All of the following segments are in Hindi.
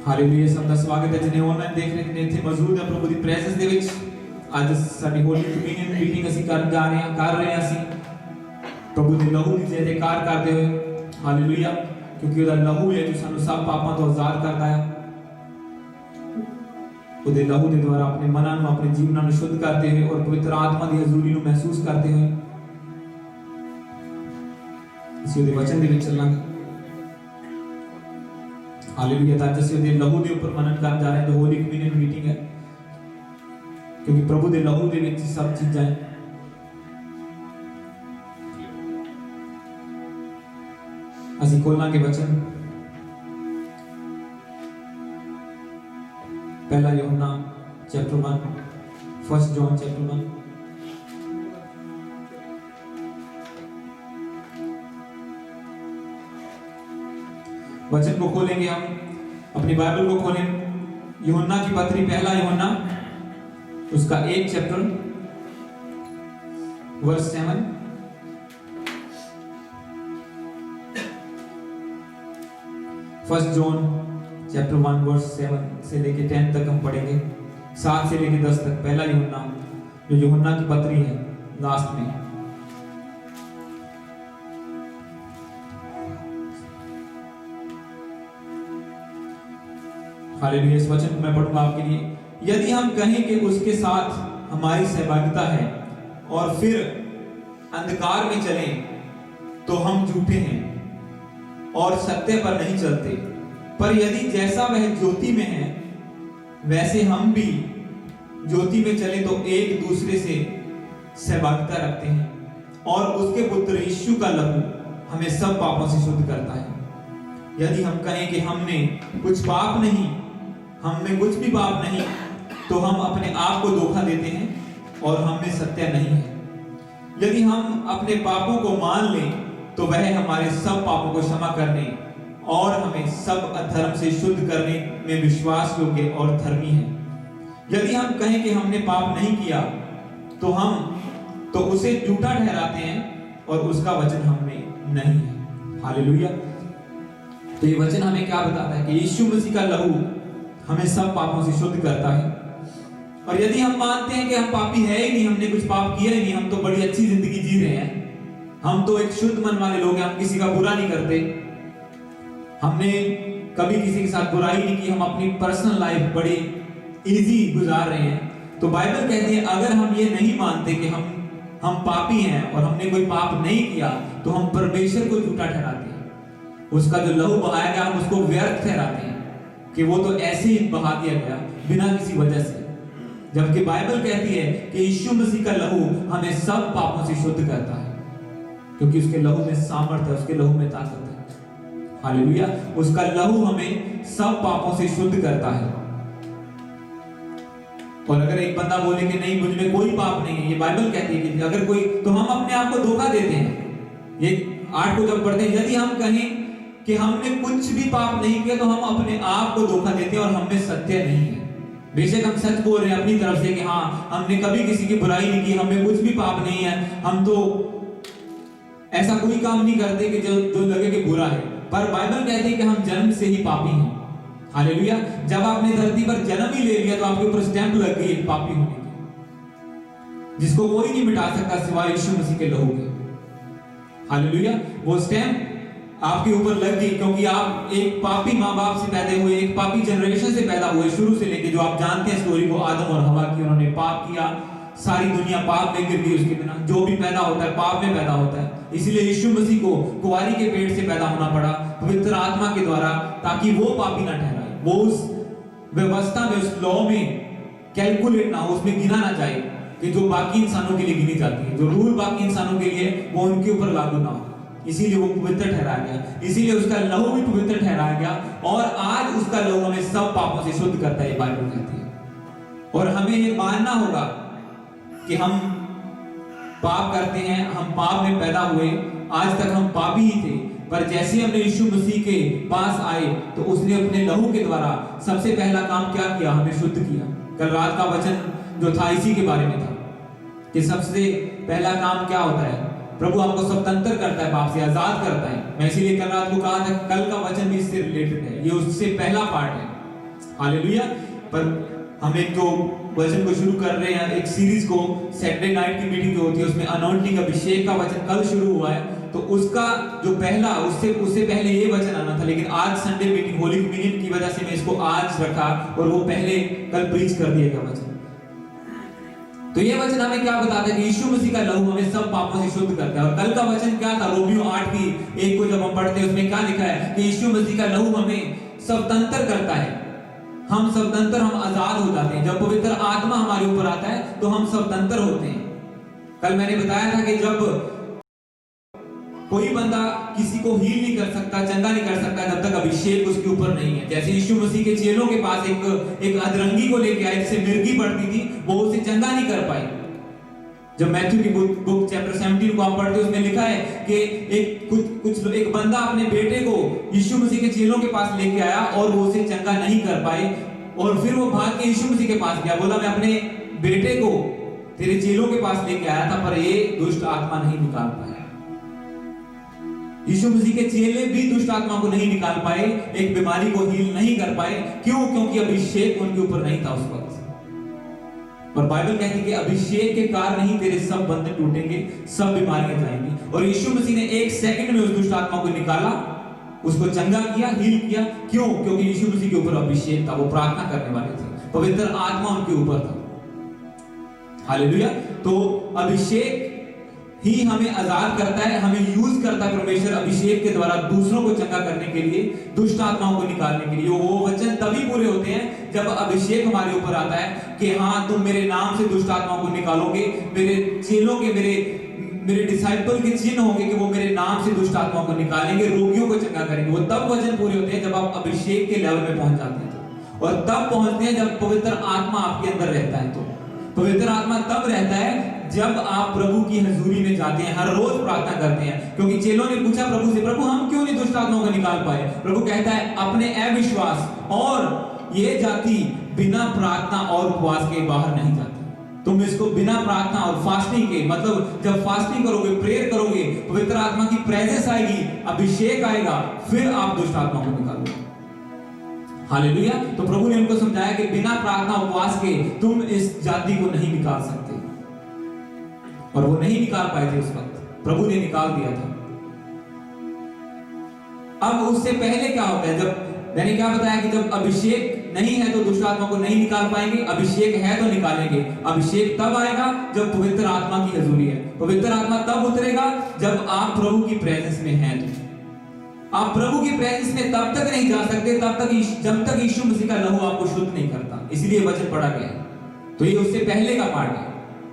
ਹਾਲੇਲੂਇਆ। ਸਭ ਦਾ ਸਵਾਗਤ ਹੈ ਜਿਹਨੇ ਆਨਲਾਈਨ ਦੇਖ ਰਹੇ ਨੇ, ਇੱਥੇ ਮੌਜੂਦ ਹੈ ਪ੍ਰਭੂ ਦੀ ਪ੍ਰੈਜ਼ੈਂਸ ਦੇ ਵਿੱਚ। ਅੱਜ ਸਾਡੀ ਹੋਲੀ ਕਮਿਊਨੀਅਨ ਮੀਟਿੰਗ ਅਸੀਂ ਕਰ ਰਹੇ ਹਾਂ ਅਸੀਂ ਪ੍ਰਭੂ ਦੇ ਲਹੂ ਦੀ ਜੈਕਾਰ ਕਰਦੇ ਹੋਏ। ਹਾਲੇਲੂਇਆ, ਕਿਉਂਕਿ ਉਹਦਾ ਲਹੂ ਹੈ ਜੋ ਸਾਨੂੰ ਸਭ ਪਾਪਾਂ ਤੋਂ ਆਜ਼ਾਦ ਕਰਦਾ ਹੈ। ਉਹਦੇ ਲਹੂ ਦੇ ਦੁਆਰਾ ਆਪਣੇ ਮਨਾਂ ਨੂੰ, ਆਪਣੇ ਜੀਵਨਾਂ ਨੂੰ ਸ਼ੁੱਧ ਕਰਦੇ ਹੋਏ ਔਰ ਪਵਿੱਤਰ ਆਤਮਾ ਦੀ ਹਜ਼ੂਰੀ ਨੂੰ ਮਹਿਸੂਸ ਕਰਦੇ ਹੋਏ ਅਸੀਂ ਉਹਦੇ ਵਚਨ ਦੇ ਵਿੱਚ ਚੱਲਾਂਗੇ। हालेलुया। आज ਅਸੀਂ ਉਹਦੇ ਲਹੂ ਦੇ ਉੱਪਰ ਮਨਨ ਕਰਨ ਜਾ ਰਹੇ ਹਾਂ ਜੋ ਹੋਲੀ ਕਮਿਊਨੀਅਨ ਮੀਟਿੰਗ ਹੈ, ਕਿਉਂਕਿ ਪ੍ਰਭੂ ਦੇ ਲਹੂ ਦੇ ਵਿੱਚ ਸਭ ਚੀਜ਼ਾਂ ਹੈ। ਅਸੀਂ ਖੋਲਾਂਗੇ ਵਚਨ पहला यूहन्ना चैप्टर 1, फर्स्ट जॉन चैप्टर 1। वचन को खोलेंगे हम, अपनी बाइबल को खोलें। यूहन्ना की पत्री, पहला यूहन्ना उसका 1 chapter verse 7। First John chapter 1 verse 7 से लेके 10 तक हम पढ़ेंगे, 7 से लेके 10 तक। पहला यूहन्ना जो यूहन्ना की पत्री है, लास्ट में। हालेलुया। इस वचन को मैं पढ़ूंगा आपके लिए। यदि हम कहें कि उसके साथ हमारी सहभागिता है और फिर अंधकार में चलें तो हम झूठे हैं और सत्य पर नहीं चलते। पर यदि जैसा वह ज्योति में है वैसे हम भी ज्योति में चले तो एक दूसरे से सहभागिता रखते हैं और उसके पुत्र यीशु का लहू हमें सब पापों से शुद्ध करता है। यदि हम कहें कि हमने कुछ पाप नहीं, हम में कुछ भी पाप नहीं, तो हम अपने आप को धोखा देते हैं और हम में सत्य नहीं है। यदि हम अपने पापों को मान लें तो वह हमारे सब पापों को क्षमा करने और हमें सब अधर्म से शुद्ध करने में विश्वास योग्य और धर्मी है। यदि हम कहें कि हमने पाप नहीं किया तो हम तो उसे झूठा ठहराते हैं और उसका वचन हम में नहीं है। हालेलुया। तो ये वचन हमें क्या बताता है कि यीशु मसीह का लहू हमें सब पापों से शुद्ध करता है। और यदि हम मानते हैं कि हम पापी है ही नहीं, हमने कुछ पाप किया ही नहीं, हम तो बड़ी अच्छी जिंदगी जी रहे हैं, हम तो एक शुद्ध मन वाले लोग हैं, हम किसी का बुरा नहीं करते, हमने कभी किसी के साथ बुराई नहीं की, हम अपनी पर्सनल लाइफ बड़ी इजी गुजार रहे हैं, तो बाइबल कहती है अगर हम ये नहीं मानते कि हम पापी हैं और हमने कोई पाप नहीं किया तो हम परमेश्वर को झूठा ठहराते हैं। उसका जो लहू बहाया गया हम उसको व्यर्थ ठहराते हैं कि वो तो ऐसे ही बहा दिया गया बिना किसी वजह से। जबकि बाइबल कहती है कि यीशु मसीह का लहू हमें सब पापों से शुद्ध करता है, क्योंकि उसके लहू में सामर्थ्य है, उसके लहू में ताकत है। हालेलुया। उसका लहू हमें सब पापों से शुद्ध करता है। और अगर एक बंदा बोले कि नहीं मुझ में कोई पाप नहीं है, ये बाइबल कहती है कि अगर कोई, तो हम अपने आप को धोखा देते हैं। ये 8 को जब पढ़ते हैं, यदि हम कहें कि हमने कुछ भी पाप नहीं किया तो हम अपने आप को धोखा देते हैं और हम में सत्य नहीं है। बेशक हम सच बोल रहे हैं अपनी तरफ से कि हाँ हमने कभी किसी की बुराई नहीं की, हमें कुछ भी पाप नहीं है, हम तो ऐसा कोई काम नहीं करते कि जो लगे कि बुरा है, पर बाइबल कहती है कि हम जन्म से ही पापी हैं। हालेलुया। जब आपने धरती पर जन्म ही ले लिया तो आपके ऊपर स्टैंप लग गई है पापी होने की, जिसको कोई नहीं मिटा सकता सिवाय यीशु मसीह के लहू के। हालेलुया। वो स्टैंप आपके ऊपर लग गई क्योंकि आप एक पापी माँ बाप से पैदा हुए, एक पापी जनरेशन से पैदा हुए, शुरू से लेके जो आप जानते हैं स्टोरी को, आदम और हवा की, उन्होंने पाप किया, सारी दुनिया पाप में गिर गई उसके बिना। जो भी पैदा होता है पाप में पैदा होता है, इसलिए यीशु मसीह को कुंवारी के पेट से पैदा होना पड़ा पवित्र आत्मा के द्वारा, ताकि वो पापी ना ठहराए, वो उस व्यवस्था में, उस लॉ में कैलकुलेट ना हो, उसमें गिना ना जाए कि जो बाकी इंसानों के लिए गिनी जाती है, जो रूल बाकी इंसानों के लिए वो उनके ऊपर लागू ना हो। इसीलिए वो पवित्र ठहराया गया, इसीलिए उसका लहू भी पवित्र ठहराया गया और आज उसका लहू हमें सब पापों से शुद्ध करता है, बाइबल कहती है। और हमें ये मानना होगा कि हम पाप करते हैं, हम पाप में पैदा हुए, आज तक हम पापी ही थे, पर जैसे हमने यीशु मसीह के पास आए तो उसने अपने लहू के द्वारा सबसे पहला काम क्या किया, हमें शुद्ध किया। कल रात का वचन जो था इसी के बारे में था कि सबसे पहला काम क्या होता है, प्रभु आपको स्वतंत्र करता है, पाप से आजाद करता है। मैं इसीलिए कल रात को कहा था, कल का वचन भी इससे रिलेटेड है, ये उससे पहला पार्ट है। हालेलुया। पर हम एक जो वचन को शुरू कर रहे हैं, एक सीरीज को, सैटरडे नाइट की मीटिंग जो होती है उसमें अनॉइंटिंग अभिषेक का वचन कल शुरू हुआ है, तो उसका जो पहला उससे पहले ये वचन आना था, लेकिन आज संडे मीटिंग होली कम्युनियन की वजह से मैं इसको आज रखा और वो पहले कल प्रीच कर दिया गया वचन। तो ये वचन हमें क्या बताता है कि यीशु मसीह का लहू हमें सब पापों से शुद्ध करता है। और कल का वचन क्या था, रोमियो 8:1 को जब हम पढ़ते हैं उसमें क्या लिखा है कि यीशु मसीह का लहू हमें स्वतंत्र करता है, हम स्वतंत्र, हम आजाद हो जाते हैं। जब पवित्र आत्मा हमारे ऊपर आता है तो हम स्वतंत्र होते हैं। कल मैंने बताया था कि जब कोई बंदा किसी को हील नहीं कर सकता, चंगा नहीं कर सकता जब तक अभिषेक उसके ऊपर नहीं है। जैसे यीशु मसीह के चेलों के पास एक अधरंगी को लेके आए जिसे मिर्गी पड़ती थी, वो उसे चंगा नहीं कर पाई। जब मैथ्यू की बुक चैप्टर 17 को आप पढ़ते हो उसमें लिखा है कि एक बंदा अपने बेटे को यीशु मसीह के चेलों के पास लेके आया और वो उसे चंगा नहीं कर पाए, और फिर वो भाग के यीशु मसीह के पास गया, बोला मैं अपने बेटे को तेरे चेलों के पास लेके आया था पर ये दुष्ट आत्मा नहीं निकाल पाया। यीशु मसीह के चेले भी दुष्ट आत्मा को नहीं निकाल पाए, एक बीमारी को हील नहीं कर पाए। क्यों? क्योंकि अभिषेक उनके ऊपर नहीं था उस वक्त। और बाइबल कहती है कि अभिषेक के कारण ही तेरे सब बंधन टूटेंगे, सब बीमारियां जाएंगी। और यीशु मसीह ने 1 सेकंड में उस दुष्ट आत्मा को निकाला, उसको चंगा किया, हील किया। क्यों? क्योंकि यीशु मसीह के ऊपर अभिषेक था, वो प्रार्थना करने वाले थे, पवित्र आत्मा उनके ऊपर था। हालेलुया। तो अभिषेक ही हमें आजाद करता है, हमें यूज करता है परमेश्वर अभिषेक के द्वारा दूसरों को चंगा करने के लिए, दुष्ट आत्माओं को निकालने के लिए। वो वचन तभी पूरे होते हैं जब अभिषेक हमारे ऊपर आता है कि हाँ तुम मेरे नाम से दुष्ट आत्माओं को निकालोगे, मेरे चेलों के, मेरे डिसाइपल के चिन्ह होंगे कि वो मेरे नाम से दुष्ट आत्माओं को निकालेंगे, रोगियों को चंगा करेंगे। वो तब वचन पूरे होते हैं जब आप अभिषेक के लेवल में पहुंच जाते हैं, और तब पहुंचते हैं जब पवित्र आत्मा आपके अंदर रहता है। तो पवित्र आत्मा तब रहता है जब आप प्रभु की हजूरी में जाते हैं, हर रोज प्रार्थना करते हैं। क्योंकि चेलों ने पूछा प्रभु से, प्रभु हम क्यों नहीं दुष्ट आत्माओं को निकाल पाए? प्रभु कहता है अपने अविश्वास और ये जाति बिना प्रार्थना और उपवास के बाहर नहीं जाती। तुम इसको बिना प्रार्थना और फास्टिंग के, मतलब जब फास्टिंग करोगे, प्रेयर करोगे, पवित्र आत्मा की प्रेजेंस आएगी, अभिषेक आएगा, फिर आप दुष्ट आत्मा को निकालोगे। हालेलुया। तो प्रभु ने उनको समझाया कि बिना प्रार्थना उपवास के तुम इस जाति को नहीं निकाल सकते, और वो नहीं निकाल पाए थे उस वक्त, प्रभु ने निकाल दिया था। अब उससे पहले क्या होता है? जब मैंने क्या बताया कि जब अभिषेक नहीं है तो दुष्ट आत्मा को नहीं निकाल पाएंगे, अभिषेक है तो निकालेंगे। अभिषेक तब आएगा जब पवित्र आत्मा की हजूरी है। पवित्र आत्मा तब उतरेगा जब आप प्रभु की प्रेजेंस में हैं। तो आप प्रभु की प्रेजेंस में तब तक नहीं जा सकते जब तक यीशु मसीह का लहू आपको शुद्ध नहीं करता। इसलिए वचन पढ़ा गया। तो ये उससे पहले का पार्ट है।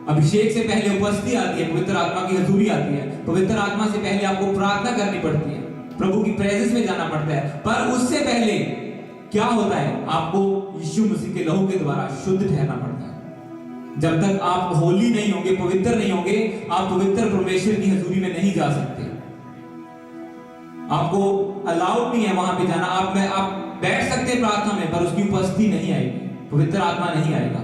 अभिषेक से पहले उपस्थिति आती है, पवित्र आत्मा की हजूरी आती है। पवित्र आत्मा से पहले आपको प्रार्थना करनी पड़ती है, प्रभु की प्रेजेंस में जाना पड़ता है। पर उससे पहले क्या होता है? आपको यीशु मसीह के लहू के द्वारा शुद्ध ठहरना पड़ता है। जब तक आप होली नहीं होंगे, पवित्र नहीं होंगे, आप पवित्र परमेश्वर की हजूरी में नहीं जा सकते। आपको अलाउड नहीं है वहां पे जाना। आप बैठ सकते हैं प्रार्थना में, पर उसकी उपस्थिति नहीं आएगी, पवित्र आत्मा नहीं आएगा,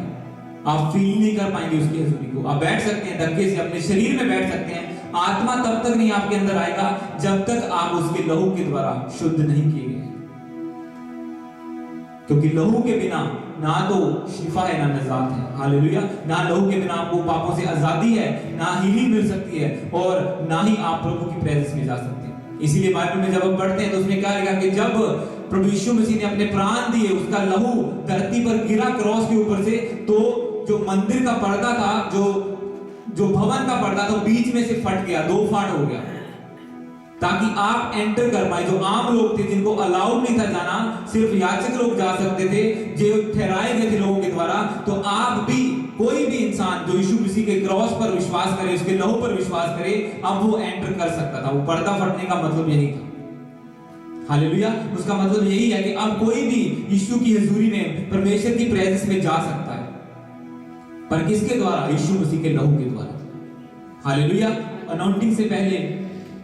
आप फील नहीं कर पाएंगे उसकी हजूरी को। आप बैठ सकते हैं धक्के से, अपने शरीर में बैठ सकते हैं, आत्मा तब तक नहीं आपके अंदर आएगा जब तक आप उसके लहू के द्वारा शुद्ध नहीं किए गए। क्योंकि लहू के बिना ना तो शिफा है ना निजात है। हालेलुया। ना लहू के बिना आपको पापों से आजादी है, ना हीलिंग मिल सकती है, और ना ही आप प्रभु की प्रेजेंस में जा सकते हैं। इसीलिए बाइबल में जब हम पढ़ते हैं तो उसमें क्या लिखा कि जब प्रभु यीशु मसीह ने अपने प्राण दिए, उसका लहू धरती पर गिरा क्रॉस के ऊपर से, तो जो मंदिर का पर्दा था, जो भवन का पर्दा था, बीच में से फट गया, 2 फाड़ हो गया, ताकि आप एंटर कर पाए। जो आम लोग थे, जिनको अलाउड नहीं था जाना, सिर्फ याजक लोग जा सकते थे, जो ठहराए गए थे लोगों के द्वारा। तो आप भी, कोई भी इंसान जो यीशु मसीह के क्रॉस पर विश्वास करे, उसके लहू पर विश्वास करे, अब वो एंटर कर सकता था। वो पर्दा फटने का मतलब यही था। हालेलुया। उसका मतलब यही है कि अब कोई भी यीशु की हजूरी में, परमेश्वर की प्रेजेंस में जा सकता है, पर किसके द्वारा? यीशु मसीह के लहू के द्वारा। हालेलुया। अनॉइंटिंग से पहले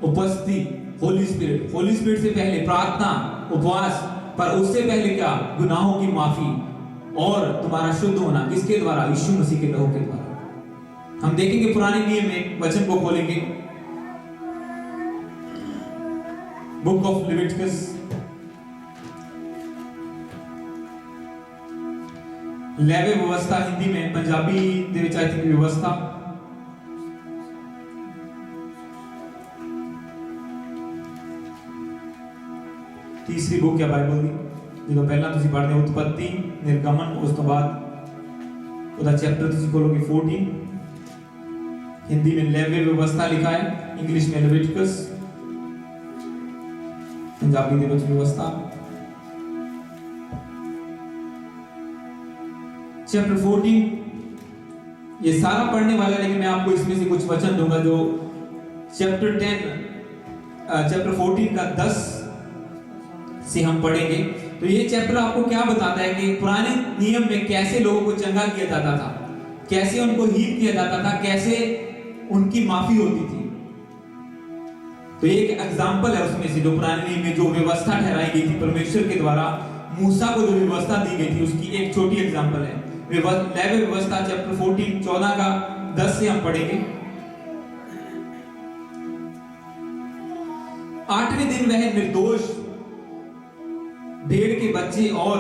उपस्थिति, होली स्पिरिट से पहले प्रार्थना, उपवास, पर उससे पहले क्या? गुनाहों की माफी और तुम्हारा शुद्ध होना। किसके द्वारा? यीशु मसीह के लहू के द्वारा। हम देखेंगे पुराने नियम में, वचन को खोलेंगे, बुक ऑफ लेविटिकस ਲੈਵੇ ਵਿਵਸਥਾ ਹਿੰਦੀ में, पंजाबी ਦੇ ਵਿੱਚ आई थिंक ਵਿਵਸਥਾ। तीसरी बुक है बाइबल दी, जो पहला तुसी पढ़दे हो उत्पत्ति, निर्गमन, उस तो बाद ਉਹਦਾ चैप्टर तुसी खोलोगे 14। हिंदी में लेवी व्यवस्था लिखा है, इंग्लिश में लेविटिकस, पंजाबी ਦੇ ਵਿੱਚ व्यवस्था। चैप्टर 14 ये सारा पढ़ने वाला है, लेकिन मैं आपको इसमें से कुछ वचन दूंगा जो चैप्टर 14 का 10 से हम पढ़ेंगे। तो ये चैप्टर आपको क्या बताता है कि पुराने नियम में कैसे लोगों को चंगा किया जाता था, कैसे उनको हील किया जाता था, कैसे उनकी माफी होती थी। तो ये एक एग्जाम्पल है उसमें से, जो पुराने नियम में जो व्यवस्था ठहराई गई थी परमेश्वर के द्वारा, मूसा को जो व्यवस्था दी गई थी, उसकी एक छोटी एग्जाम्पल है। लेवी व्यवस्था चैप्टर 14 14 का 10 से हम पढ़ेंगे। 8वें दिन वह निर्दोष भेड़ के बच्चे और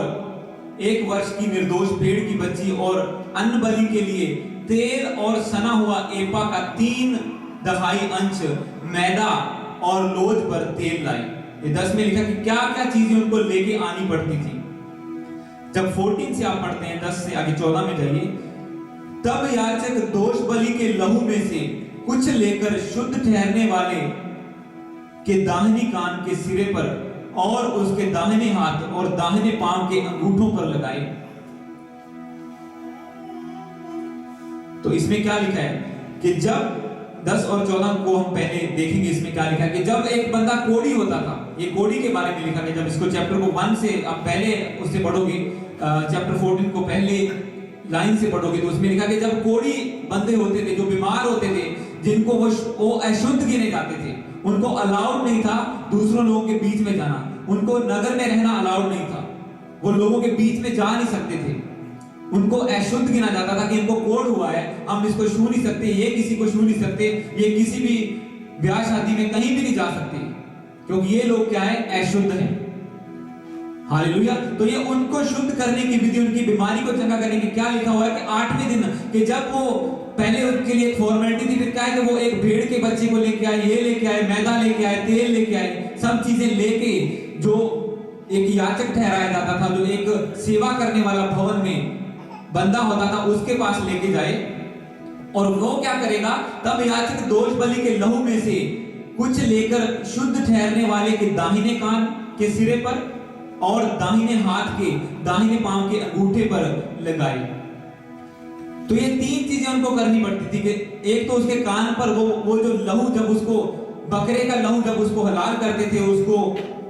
1 वर्ष की निर्दोष भेड़ की बच्ची और अन्न बलि के लिए तेल और सना हुआ एपा का 3/2 अंश मैदा और लोज पर तेल लाई। ये 10 में लिखा कि क्या क्या चीजें उनको लेके आनी पड़ती थी। जब 14 से आप पढ़ते हैं, 10 से आगे 14 में जाइए। तब याजक दोष बलि के लहू में से कुछ लेकर शुद्ध ठहरने वाले के दाहिनी कान के सिरे पर और उसके दाहिने हाथ और दाहिने पांव के अंगूठों पर लगाए। तो इसमें क्या लिखा है कि जब 10 और 14 को हम पहले देखेंगे, इसमें क्या लिखा है कि जब एक बंदा कोढ़ी होता था, ये कोढ़ी के बारे में लिखा है। जब इसको चैप्टर को 1 से आप पहले उससे पढ़ोगे, चैप्टर 14 को पहले लाइन से पढ़ोगे, तो उसमें लिखा कि जब कोढ़ी बंदे होते थे, जो बीमार होते थे, जिनको वो अशुद्ध गिने जाते थे, उनको अलाउड नहीं था दूसरों लोगों के बीच में जाना, उनको नगर में रहना अलाउड नहीं था, वो लोगों के बीच में जा नहीं सकते थे, उनको अशुद्ध गिना जाता था कि इनको कोढ़ हुआ है, हम इसको छू नहीं सकते, ये किसी को छू नहीं सकते, ये किसी भी ब्याह शादी में कहीं भी नहीं जा सकते, क्योंकि ये लोग क्या है, अशुद्ध हैं। हालेलुया। तो ये उनको शुद्ध करने की विधि, उनकी बीमारी को चंगा करने की क्या लिखा हुआ है कि 8वें दिन, कि जब वो पहले उनके लिए फॉर्मेलिटी थी, फिर क्या है कि वो एक भेड़ के बच्चे को लेके आए, ये लेके आए, मैदा लेके आए, तेल लेके आए, सब चीजें लेके, जो एक याचक ठहराया जाता था, जो एक सेवा करने वाला भवन में बंदा होता था, उसके पास लेके जाए। और वो क्या करेगा, तब याचक दोष बलि के लहू में से कुछ लेकर शुद्ध ठहरने वाले के दाहिने कान के सिरे पर और दाहिने हाथ के दाहिने पांव के अंगूठे पर लगाए। तो ये 3 चीजें उनको करनी पड़ती थी कि एक तो उसके कान पर वो जो लहू, जब उसको बकरे का लहू जब उसको हलाल करते थे, उसको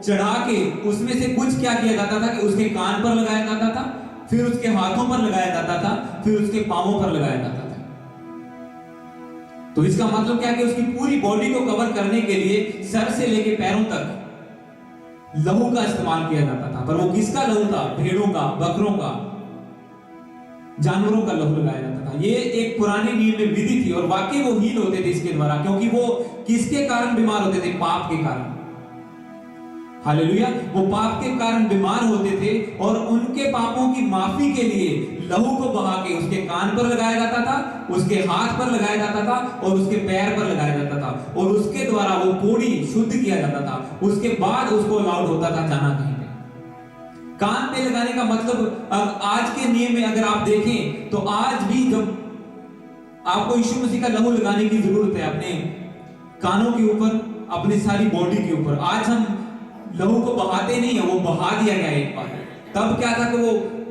चढ़ा के उसमें से कुछ क्या किया जाता था कि उसके कान पर लगाया जाता था, फिर उसके हाथों पर लगाया जाता था, फिर उसके पांवों पर लगाया जाता था। तो इसका मतलब क्या कि उसकी पूरी बॉडी को कवर करने के लिए सर से लेके पैरों तक लहू का इस्तेमाल किया जाता था। पर वो किसका लहू था? भेड़ों का, बकरों का, जानवरों का लहू लगाया जाता था। ये एक पुराने नियम में विधि थी और वाकई वो हील होते थे इसके द्वारा, क्योंकि वो किसके कारण बीमार होते थे? पाप के कारण। हालेलुया। वो पाप के कारण बीमार होते थे और उनके पापों की माफी के लिए लहू को बहा के उसके कान पर लगाया जाता था, उसके हाथ पर लगाया जाता था और उसके पैर पर लगाया जाता था, और उसके द्वारा वो कोढ़ी शुद्ध किया जाता था। उसके बाद उसको अलाउड होता था जाना कहीं पे। कान पे लगाने का मतलब, आज के नियम में अगर आप देखें तो आज भी जब आपको यीशु मसीह का लहू लगाने की जरूरत है अपने कानों के ऊपर, अपनी सारी बॉडी के ऊपर, आज हम लहू को बहाते नहीं है, वो बहा दिया गया एक बार। तब क्या था कि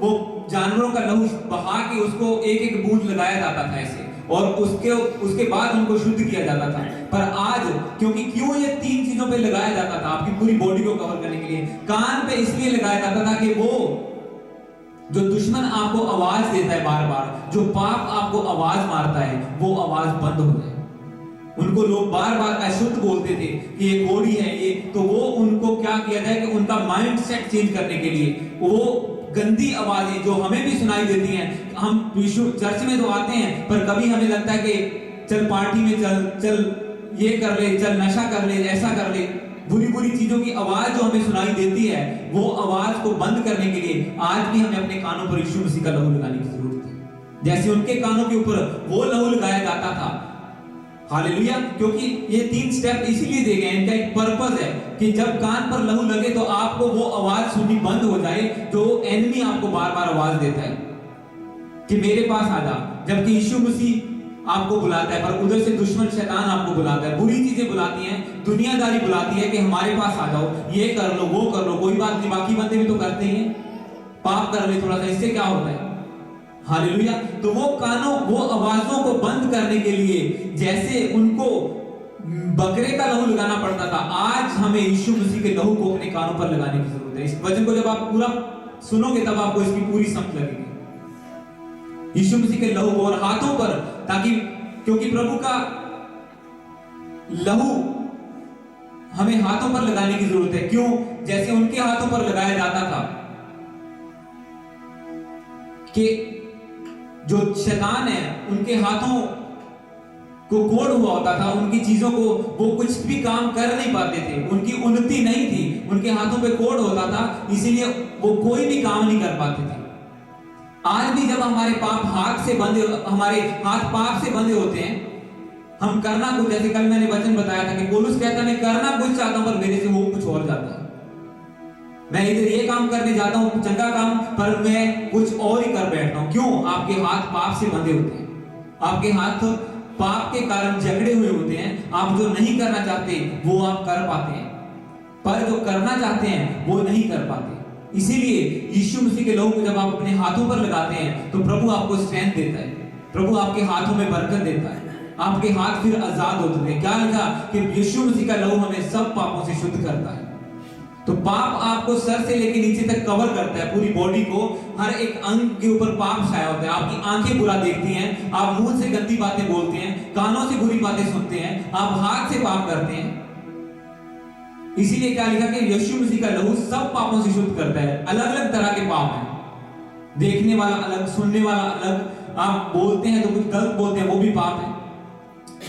वो जानवरों का लहू बहा के उसको एक एक बूंद लगाया जाता था ऐसे, और उसके बाद उनको शुद्ध किया जाता था। पर आज क्योंकि क्यों ये 3 चीजों पे लगाया जाता था आपकी पूरी बॉडी को कवर करने के लिए? कान पे इसलिए लगाया जाता था कि वो जो दुश्मन आपको आवाज देता है बार बार, जो पाप आपको आवाज मारता है, वो आवाज बंद हो जाए। उनको लोग बार बार अशुद्ध बोलते थे कि ये कोढ़ी है ये, तो वो उनको क्या किया जाए कि उनका माइंड सेट चेंज करने के लिए वो गंदी आवाजें जो हमें भी सुनाई देती हैं, हम यीशु चर्च में तो आते हैं, पर कभी हमें लगता है कि चल पार्टी में चल ये कर ले, चल नशा कर ले, ऐसा कर ले, बुरी बुरी चीजों की आवाज जो हमें सुनाई देती है, वो आवाज को बंद करने के लिए आज भी हमें अपने कानों पर यीशु मसीह का लहू लगाने की जरूरत है। जैसे उनके कानों के ऊपर वो लहू लगाया जाता था, हालेलुया, क्योंकि ये 3 स्टेप इसीलिए दे गए, इनका एक पर्पस है कि जब कान पर लहू लगे तो आपको वो आवाज सुननी बंद हो जाए जो एनिमी आपको बार बार आवाज देता है कि मेरे पास आ जा। जबकि यीशु मसीह आपको बुलाता है, पर उधर से दुश्मन शैतान आपको बुलाता है, बुरी चीजें बुलाती हैं, दुनियादारी बुलाती है कि हमारे पास आ जाओ, ये कर लो, वो कर लो, कोई बात नहीं, बाकी बंदे भी तो करते ही हैं, पाप कर ले थोड़ा सा, इससे क्या होता है, हालेलुया। तो वो कानों, वो आवाजों को बंद करने के लिए जैसे उनको बकरे का लहू लगाना पड़ता था, आज हमें यीशु मसीह के लहू को अपने कानों पर लगाने की जरूरत है। इस वचन को जब आप पूरा सुनोगे तब आपको इसकी पूरी समझ लगेगी, यीशु मसीह के लहू को, और हाथों पर, ताकि क्योंकि प्रभु का लहू हमें हाथों पर लगाने की जरूरत है। क्यों? जैसे उनके हाथों पर लगाया जाता था कि जो शैतान है उनके हाथों को कोड़ हुआ होता था, उनकी चीजों को वो कुछ भी काम कर नहीं पाते थे, उनकी उन्नति नहीं थी, उनके हाथों पे कोड़ होता था, इसीलिए वो कोई भी काम नहीं कर पाते थे। आज भी जब हमारे पाप हाथ से बंधे, हमारे हाथ पाप से बंधे होते हैं, हम करना कुछ, जैसे कल मैंने वचन बताया था कि पौलुस कहता है मैं करना कुछ चाहता हूं पर मेरे से हो कुछ और जाता है, मैं इधर ये काम करने जाता हूं चंगा काम, पर मैं कुछ और ही कर बैठता हूं। क्यों? आपके हाथ पाप से बंधे होते हैं, आपके हाथ पाप के कारण जकड़े हुए होते हैं, आप जो नहीं करना चाहते वो आप कर पाते हैं, पर जो करना चाहते हैं वो नहीं कर पाते। इसीलिए यीशु मसीह के लहू को जब आप अपने हाथों पर लगाते हैं तो प्रभु आपको स्ट्रेंथ देता है, प्रभु आपके हाथों में बरकत देता है, आपके हाथ फिर आजाद होते हैं। क्या लिखा कि यीशु मसीह का लहू हमें सब पापों से शुद्ध करता है। तो पाप आपको सर से लेकर नीचे तक कवर करता है, पूरी बॉडी को, हर एक अंग के ऊपर पाप छाया होता है। आपकी आंखें बुरा देखती हैं, आप मुंह से गंदी बातें बोलते हैं, कानों से बुरी बातें सुनते हैं, आप हाथ से पाप करते हैं। इसीलिए क्या लिखा कि यीशु मसीह का लहू सब पापों से शुद्ध करता है। अलग अलग तरह के पाप हैं, देखने वाला अलग, सुनने वाला अलग, आप बोलते हैं तो कुछ गलत बोलते हैं वो भी पाप है,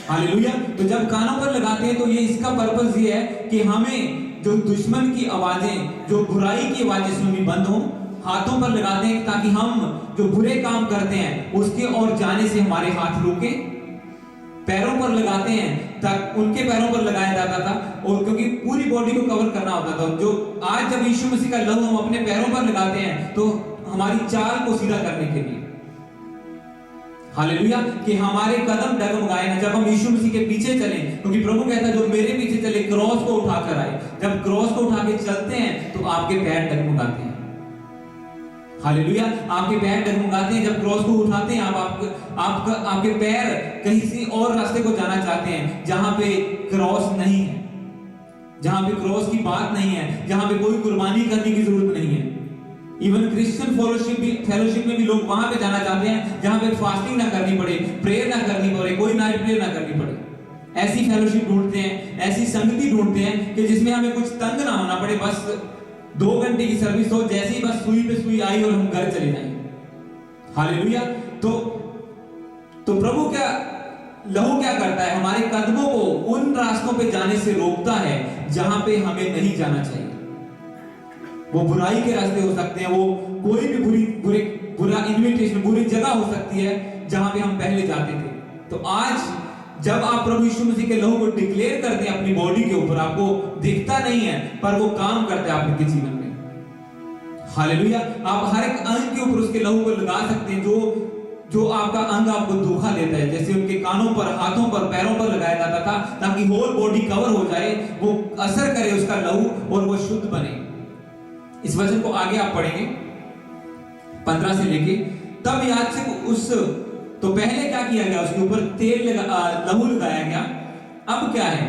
हालेलुया। तो जब कानों पर लगाते हैं तो ये इसका पर्पस ये है कि हमें जो दुश्मन की आवाजें, जो बुराई की आवाजें सुननी बंद हो, हाथों पर लगाते हैं ताकि हम जो बुरे काम करते हैं उसके और जाने से हमारे हाथ रुके। पैरों पर लगाते हैं तक उनके पैरों पर लगाया जाता था, और क्योंकि पूरी बॉडी को कवर करना होता था। जो आज जब यीशु मसीह का लहू हम अपने पैरों पर लगाते हैं तो हमारी चाल को सीधा करने के लिए, हालेलुया, कि हमारे कदम डगमगाए ना जब हम यीशु मसीह के पीछे चलें, क्योंकि प्रभु कहता है जो मेरे पीछे चले क्रॉस को उठाकर आए। जब क्रॉस को उठा के चलते हैं तो आपके पैर डगमगाते हैं, हालेलुया, आपके पैर डगमगाते हैं। जब क्रॉस को उठाते हैं आपके पैर कहीं से और रास्ते को जाना चाहते हैं जहां पे क्रॉस नहीं है, जहां पे क्रॉस की बात नहीं है, जहां पे कोई कुर्बानी करने की जरूरत नहीं है। इवन क्रिश्चियन फेलोशिप में भी लोग वहां पे जाना चाहते हैं जहां पे फास्टिंग ना करनी पड़े, प्रेयर ना करनी पड़े, कोई नाइट प्रेयर ना करनी पड़े। ऐसी फेलोशिप ढूंढते हैं, ऐसी संगति ढूंढते हैं कि जिसमें हमें कुछ तंग ना होना पड़े, बस 2 घंटे की सर्विस हो, जैसे ही बस सुई पे सुई आई और हम घर चले जाएं, हालेलुया। तो प्रभु क्या लहू क्या करता है? हमारे कदमों को उन रास्तों पे जाने से रोकता है जहां पे हमें नहीं जाना चाहिए। वो बुराई के रास्ते हो सकते हैं, वो कोई भी बुरा इन्विटेशन, बुरी जगह हो सकती है जहां पे हम पहले जाते थे। तो आज जब आप प्रभु यीशु मसीह के लहू को डिक्लेयर करते हैं अपनी बॉडी के ऊपर, आपको दिखता नहीं है पर वो काम करता है आपके जीवन में, हालेलुया। आप हर एक अंग के ऊपर उसके लहू को लगा सकते हैं जो आपका अंग आपको धोखा देता है। जैसे उनके कानों पर, हाथों पर, पैरों पर लगाया जाता था ताकि होल बॉडी कवर हो जाए, वो असर करे उसका लहू और वो शुद्ध बने। इस वचन को आगे आप पढ़ेंगे 15 से लेके, तब याजक उस, तो पहले क्या किया गया? उसके ऊपर लहू लगाया गया। अब क्या है?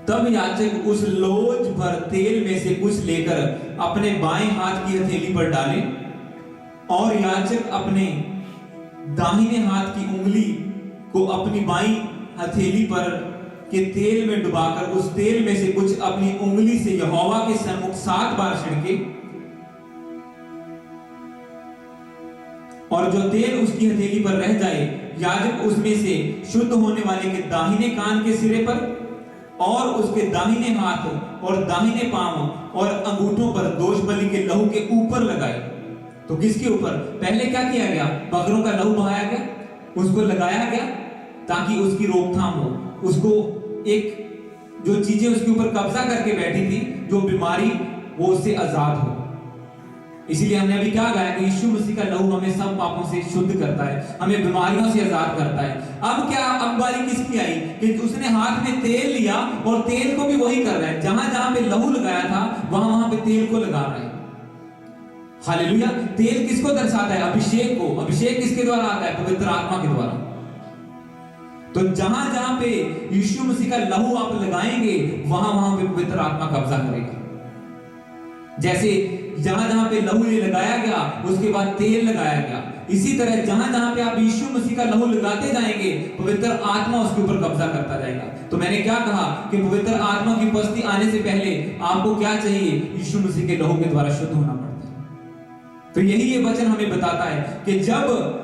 तब याजक उस लोज भर तेल में से कुछ लेकर अपने बाएं हाथ की हथेली पर डाले, और याजक अपने दाहिने हाथ की उंगली को अपनी बाईं हथेली पर के तेल में डुबाकर उस तेल में से कुछ अपनी उंगली से यहोवा के सम्मुख 7 बार छिड़के, और जो तेल उसकी हथेली पर रह जाए याजक उसमें से शुद्ध होने वाले के दाहिने कान के सिरे पर और उसके दाहिने हाथ और दाहिने पांव और अंगूठों पर दोष बलि के लहू के ऊपर लगाई। तो किसके ऊपर? पहले क्या किया गया? बकरों का लहू बहाया गया, उसको लगाया गया ताकि उसकी रोकथाम हो, उसको एक जो चीजें उसके ऊपर कब्जा करके बैठी थी, जो बीमारी, वो उससे आजाद हो। इसीलिए हमने अभी क्या गाया कि यीशु मसीह का लहू हमें सब पापों से शुद्ध करता है, हमें बीमारियों से आजाद करता है। अब क्या, अब बारी किसकी आई कि उसने हाथ में तेल लिया और तेल को भी वही कर रहा है, जहां जहां पे लहू लगाया था वहां वहां पे तेल को लगा रहा है। हालेलुया। तेल किसको दर्शाता है? अभिषेक को। अभिषेक किसके द्वारा आता है? पवित्र आत्मा के द्वारा। तो जहां जहां पे यीशु मसीह का लहू आप लगाएंगे वहां वहां पे पवित्र आत्मा कब्जा करेगा। जैसे जहां जहां पे लहू ये लगाया गया उसके बाद तेल लगाया गया, इसी तरह जहां जहां पे आप यीशु मसीह का लहू लगाते जाएंगे पवित्र आत्मा उसके ऊपर कब्जा करता जाएगा। तो मैंने क्या कहा कि पवित्र आत्मा की उपस्थिति आने से पहले आपको क्या चाहिए? यीशु मसीह के लहू के द्वारा शुद्ध होना पड़ता है। तो यही ये वचन हमें बताता है कि जब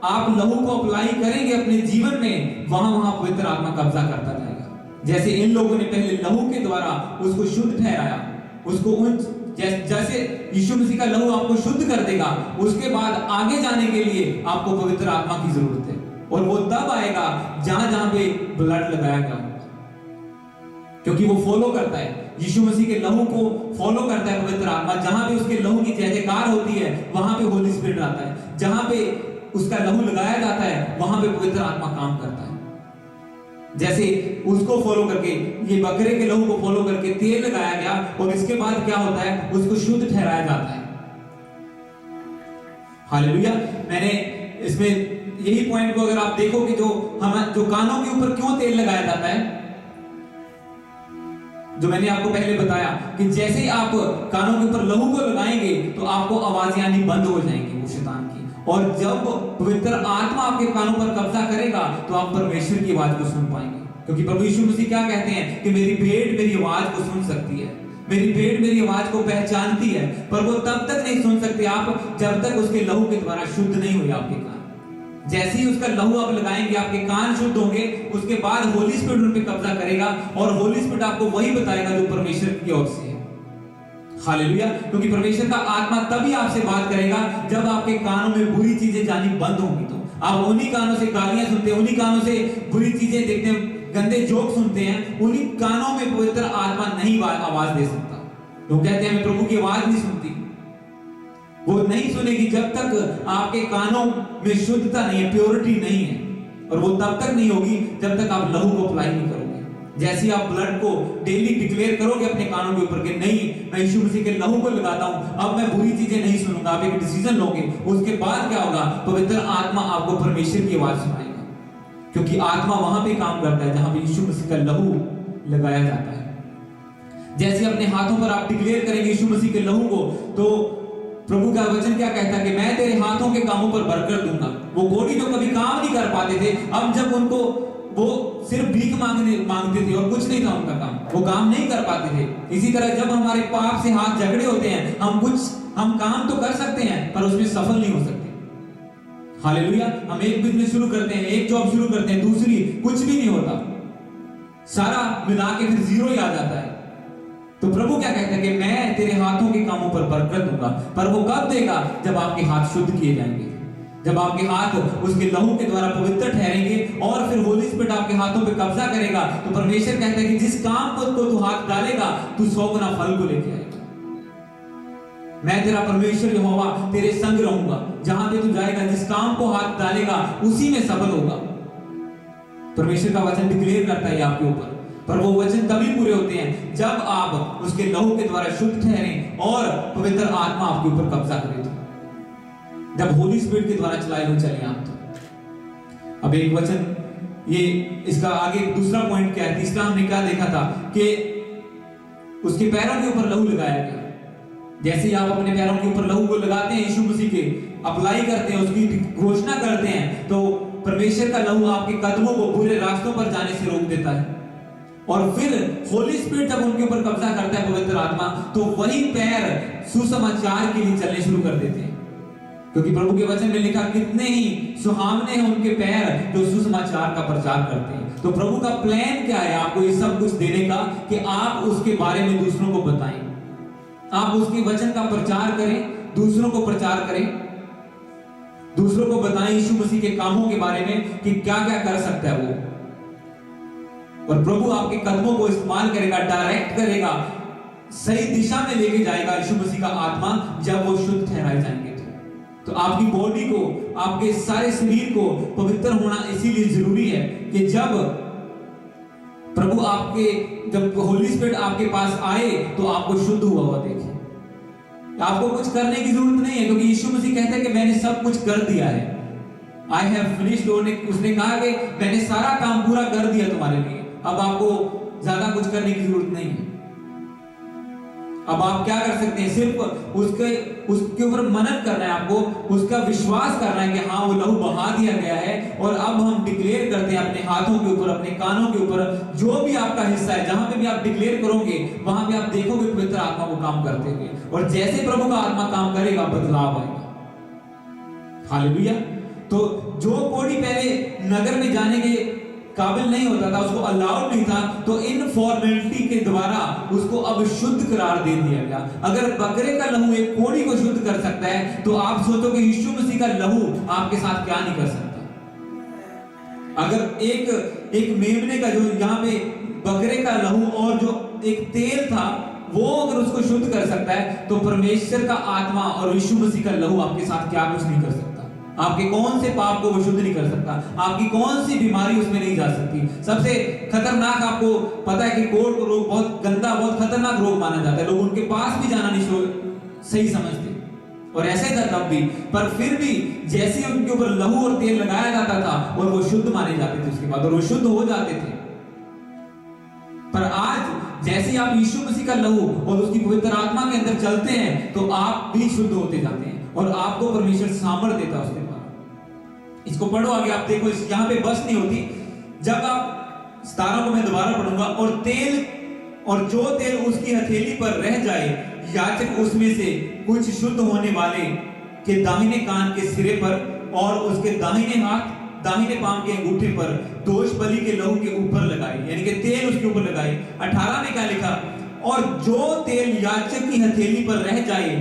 आप लहू को अप्लाई करेंगे अपने जीवन में, वहां वहां पवित्र आत्मा कब्जा करता जाएगा। जैसे इन लोगों ने पहले लहू के द्वारा उसको शुद्ध ठहराया, उसको उन जैसे यीशु मसीह का लहू आपको शुद्ध कर देगा, उसके बाद आगे जाने के लिए आपको पवित्र आत्मा की जरूरत है। और वो तब आएगा जहां जहां पे ब्लड लगाया गया, क्योंकि वो फॉलो करता है, यीशु मसीह के लहू को फॉलो करता है पवित्र आत्मा। जहां पे उसके लहू की जय जयकार होती है वहां पे होली स्पिरिट आता है, जहां पे उसका लहू लगाया जाता है वहां पे पवित्र आत्मा काम करता है। जैसे उसको फॉलो करके, ये बकरे के लहू को फॉलो करके तेल लगाया गया और इसके बाद क्या होता है? उसको शुद्ध ठहराया जाता है। हालेलुया। मैंने इसमें यही पॉइंट को अगर आप देखो कि जो कानों के ऊपर क्यों तेल लगाया जाता है, जो मैंने आपको पहले बताया कि जैसे ही आप कानों के ऊपर लहू को लगाएंगे तो आपको आवाजें आनी बंद हो जाएंगी वो शैतान की, और जब पवित्र आत्मा आपके कानों पर कब्जा करेगा तो आप परमेश्वर की आवाज को सुन पाएंगे। क्योंकि प्रभु यीशु मसीह क्या कहते हैं कि मेरी भेड़ मेरी आवाज को सुन सकती है, मेरी भेड़ मेरी आवाज को पहचानती है, पर वो तब तक नहीं सुन सकते आप जब तक उसके लहू के द्वारा शुद्ध नहीं हुए आपके कान। जैसे ही उसका लहू आप लगाएंगे आपके कान शुद्ध होंगे, उसके बाद होली स्पिरिट उन पे कब्जा करेगा और होली स्पिरिट आपको वही बताएगा जो परमेश्वर की ओर से है। हालेलुया। क्योंकि परमेश्वर का आत्मा तभी आपसे बात करेगा जब आपके कानों में बुरी चीजें जानी बंद होंगी। तो आप उन्हीं कानों से गालियां सुनते हैं, उन्हीं कानों से बुरी चीजें देखते हैं, गंदे जोक सुनते हैं, उन्हीं कानों में पवित्र आत्मा नहीं आवाज दे सकता। लोग कहते हैं प्रभु की आवाज नहीं सुनती, वो नहीं सुनेगी जब तक आपके कानों में शुद्धता नहीं है, प्योरिटी नहीं है, और वो तब तक नहीं होगी जब तक आप लहू को अप्लाई नहीं करोगे। जैसे आप ब्लड को डेली डिक्लेयर करोगे अपने कानों के ऊपर कि नहीं, मैं यीशु मसीह के लहू को लगाता हूं, अब मैं बुरी चीजें नहीं सुनूंगा, आप एक डिसीजन लोगे, उसके बाद क्या होगा? पवित्र आत्मा आपको परमेश्वर की आवाज सुनाएगा, क्योंकि आत्मा वहां पे काम करता है जहां पे यीशु मसीह का लहू लगाया जाता है। जैसे अपने हाथों पर आप डिक्लेयर करेंगे यीशु मसीह के लहू को, तो प्रभु का वचन क्या कहता है कि मैं तेरे हाथों के कामों पर बरकत दूंगा। वो घोड़ी जो कभी काम नहीं कर पाते थे, अब जब उनको वो सिर्फ भीख मांगते थे और कुछ नहीं था उनका काम, वो काम नहीं कर पाते थे। इसी तरह जब हमारे पाप से हाथ झगड़े होते हैं, हम काम तो कर सकते हैं पर उसमें सफल नहीं हो सकते। हालेलुया। हम एक बिजनेस शुरू करते हैं, एक जॉब शुरू करते हैं, दूसरी, कुछ भी नहीं होता, सारा मिला के फिर जीरो ही आ जाता है। तो प्रभु क्या कहता है कि मैं तेरे हाथों के कामों पर बरकत दूंगा, पर वो कब देगा? जब आपके हाथ शुद्ध किए जाएंगे, जब आपके हाथ उसके लहू के द्वारा पवित्र ठहरेंगे और फिर होली स्पिरिट आपके हाथों पे कब्जा करेगा। तो परमेश्वर कहता है कि जिस काम को तू हाथ डालेगा तू 100 गुना फल को लेके आएगा। मैं तेरा परमेश्वर यहोवा तेरे संग रहूंगा, जहां पे तू जाएगा, जिस काम को हाथ डालेगा उसी में सफल होगा। परमेश्वर का वचन डिक्लेयर करता है आपके ऊपर, पर वो वचन तभी पूरे होते हैं जब आप उसके लहू के द्वारा शुद्ध ठहरें और पवित्र आत्मा आपके ऊपर कब्जा करे, जब होली स्पिरिट के द्वारा चलाए हुए चले आप। तो अब एक वचन, ये इसका आगे दूसरा पॉइंट क्या है? तीसरा हमने क्या देखा था कि उसके पैरों के ऊपर लहू लगाया गया। जैसे ही आप अपने पैरों के ऊपर लहू को लगाते हैं, यीशु मसीह के अप्लाई करते हैं, उसकी घोषणा करते हैं, तो परमेश्वर का लहू आपके कदमों को बुरे रास्तों पर जाने से रोक देता है। और फिर होली स्पिरिट जब उनके ऊपर कब्जा करता है पवित्र आत्मा, तो वही पैर सुसमाचार के लिए चलने शुरू कर देते हैं। क्योंकि प्रभु के वचन में लिखा, कितने ही सुहावने हैं उनके पैर जो सुसमाचार का प्रचार करते हैं। तो प्रभु का प्लान क्या है आपको ये सब कुछ देने का, कि आप उसके बारे में दूसरों को बताएं, आप उसके वचन का प्रचार करें, दूसरों को प्रचार करें, दूसरों को बताएं यीशु मसीह के कामों के बारे में कि क्या क्या कर सकता है वो। और प्रभु आपके कदमों को इस्तेमाल करेगा, डायरेक्ट करेगा, सही दिशा में लेके जाएगा यीशु मसीह का आत्मा, जब वो शुद्ध ठहराए जाएंगे। तो आपकी बॉडी को, आपके सारे शरीर को पवित्र होना इसीलिए जरूरी है कि जब प्रभु जब होली स्पिरिट आपके पास आए तो आपको शुद्ध हुआ हुआ देखे। आपको कुछ करने की जरूरत नहीं है, क्योंकि यीशु मसीह कहते हैं कि मैंने सब कुछ कर दिया है। I have finished. उसने कहा कि मैंने सारा काम पूरा कर दिया तुम्हारे लिए, अब आपको ज्यादा कुछ करने की जरूरत नहीं है। अब आप क्या कर सकते हैं, सिर्फ उसके ऊपर मनन करना है, आपको उसका विश्वास करना है कि हाँ वो लहू बहा दिया गया है। और अब हम डिक्लेयर करते हैं अपने हाथों के ऊपर, अपने कानों के ऊपर, जो भी आपका हिस्सा है, जहां पे भी आप डिक्लेयर करोगे वहां पे आप देखोगे पवित्र आत्मा को काम करते हुए। और जैसे प्रभु का आत्मा काम करेगा बदलाव आएगा। हालेलुया। तो जो कोढ़ी पहले नगर में जाने के काबिल नहीं होता था, उसको अलाउड नहीं था, तो इन फॉर्मेलिटी के द्वारा उसको अब शुद्ध करार दे दिया गया। अगर बकरे का लहू एक कोढ़ी को शुद्ध कर सकता है, तो आप सोचो कि यीशु मसीह का लहू आपके साथ क्या नहीं कर सकता। अगर एक मेमने का, जो यहाँ पे बकरे का लहू और जो एक तेल था, वो अगर उसको शुद्ध कर सकता है, तो परमेश्वर का आत्मा और यीशु मसीह का लहू आपके साथ क्या कुछ नहीं कर सकता। आपके कौन से पाप को वो शुद्ध नहीं कर सकता, आपकी कौन सी बीमारी उसमें नहीं जा सकती। सबसे खतरनाक, आपको पता है कि कोढ़ को रोग बहुत गंदा, बहुत खतरनाक रोग माना जाता है, लोग उनके पास भी जाना नहीं सही समझते, और ऐसा ही था तब भी। पर फिर भी जैसे उनके ऊपर लहू और तेल लगाया जाता था और वो शुद्ध माने जाते थे उसके बाद, और वो शुद्ध हो जाते थे। पर आज जैसे आप यीशु मसीह का लहू और उसकी पवित्र आत्मा के अंदर चलते हैं, तो आप भी शुद्ध होते जाते हैं और आपको परमेश्वर सामर्थ देता है उसके द्वारा। इसको पढ़ो आगे, आप देखो यहाँ पे बस नहीं होती। जब आप 17 को मैं दोबारा पढ़ूंगा, और जो तेल उसकी हथेली पर रह जाए, याजक उसमें से कुछ शुद्ध होने वाले के दाहिने कान के सिरे पर और उसके दाहिने हाथ, दाहिने पांव के अंगूठे पर दोष बलि के लहू के ऊपर लगाए, यानी कि तेल उसके ऊपर लगाए। 18 में क्या लिखा, और जो तेल याजक की हथेली पर रह जाए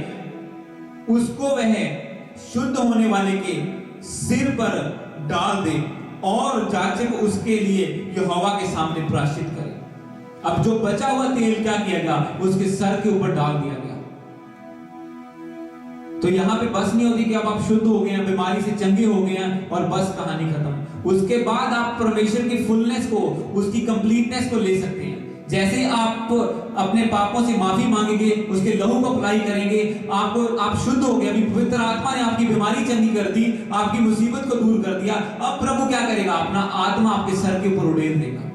उसको वह शुद्ध होने वाले के सिर पर डाल दे, और याजक उसके लिए यहोवा के सामने प्रायश्चित करे। अब जो बचा हुआ तेल क्या किया गया, उसके सर के ऊपर डाल दिया गया। तो यहां पे बस नहीं होती कि अब आप शुद्ध हो गए हैं, बीमारी से चंगे हो गए हैं और बस कहानी खत्म। उसके बाद आप परमेश्वर की फुलनेस को, उसकी कंप्लीटनेस को ले सकते हैं। जैसे आप अपने पापों से माफी मांगेंगे, उसके लहू को अप्लाई करेंगे, आप शुद्ध हो गए। अभी पवित्र आत्मा ने आपकी बीमारी चंगी कर दी, आपकी मुसीबत को दूर कर दिया। अब प्रभु क्या करेगा, अपना आत्मा आपके सर के ऊपर उड़ेल देगा।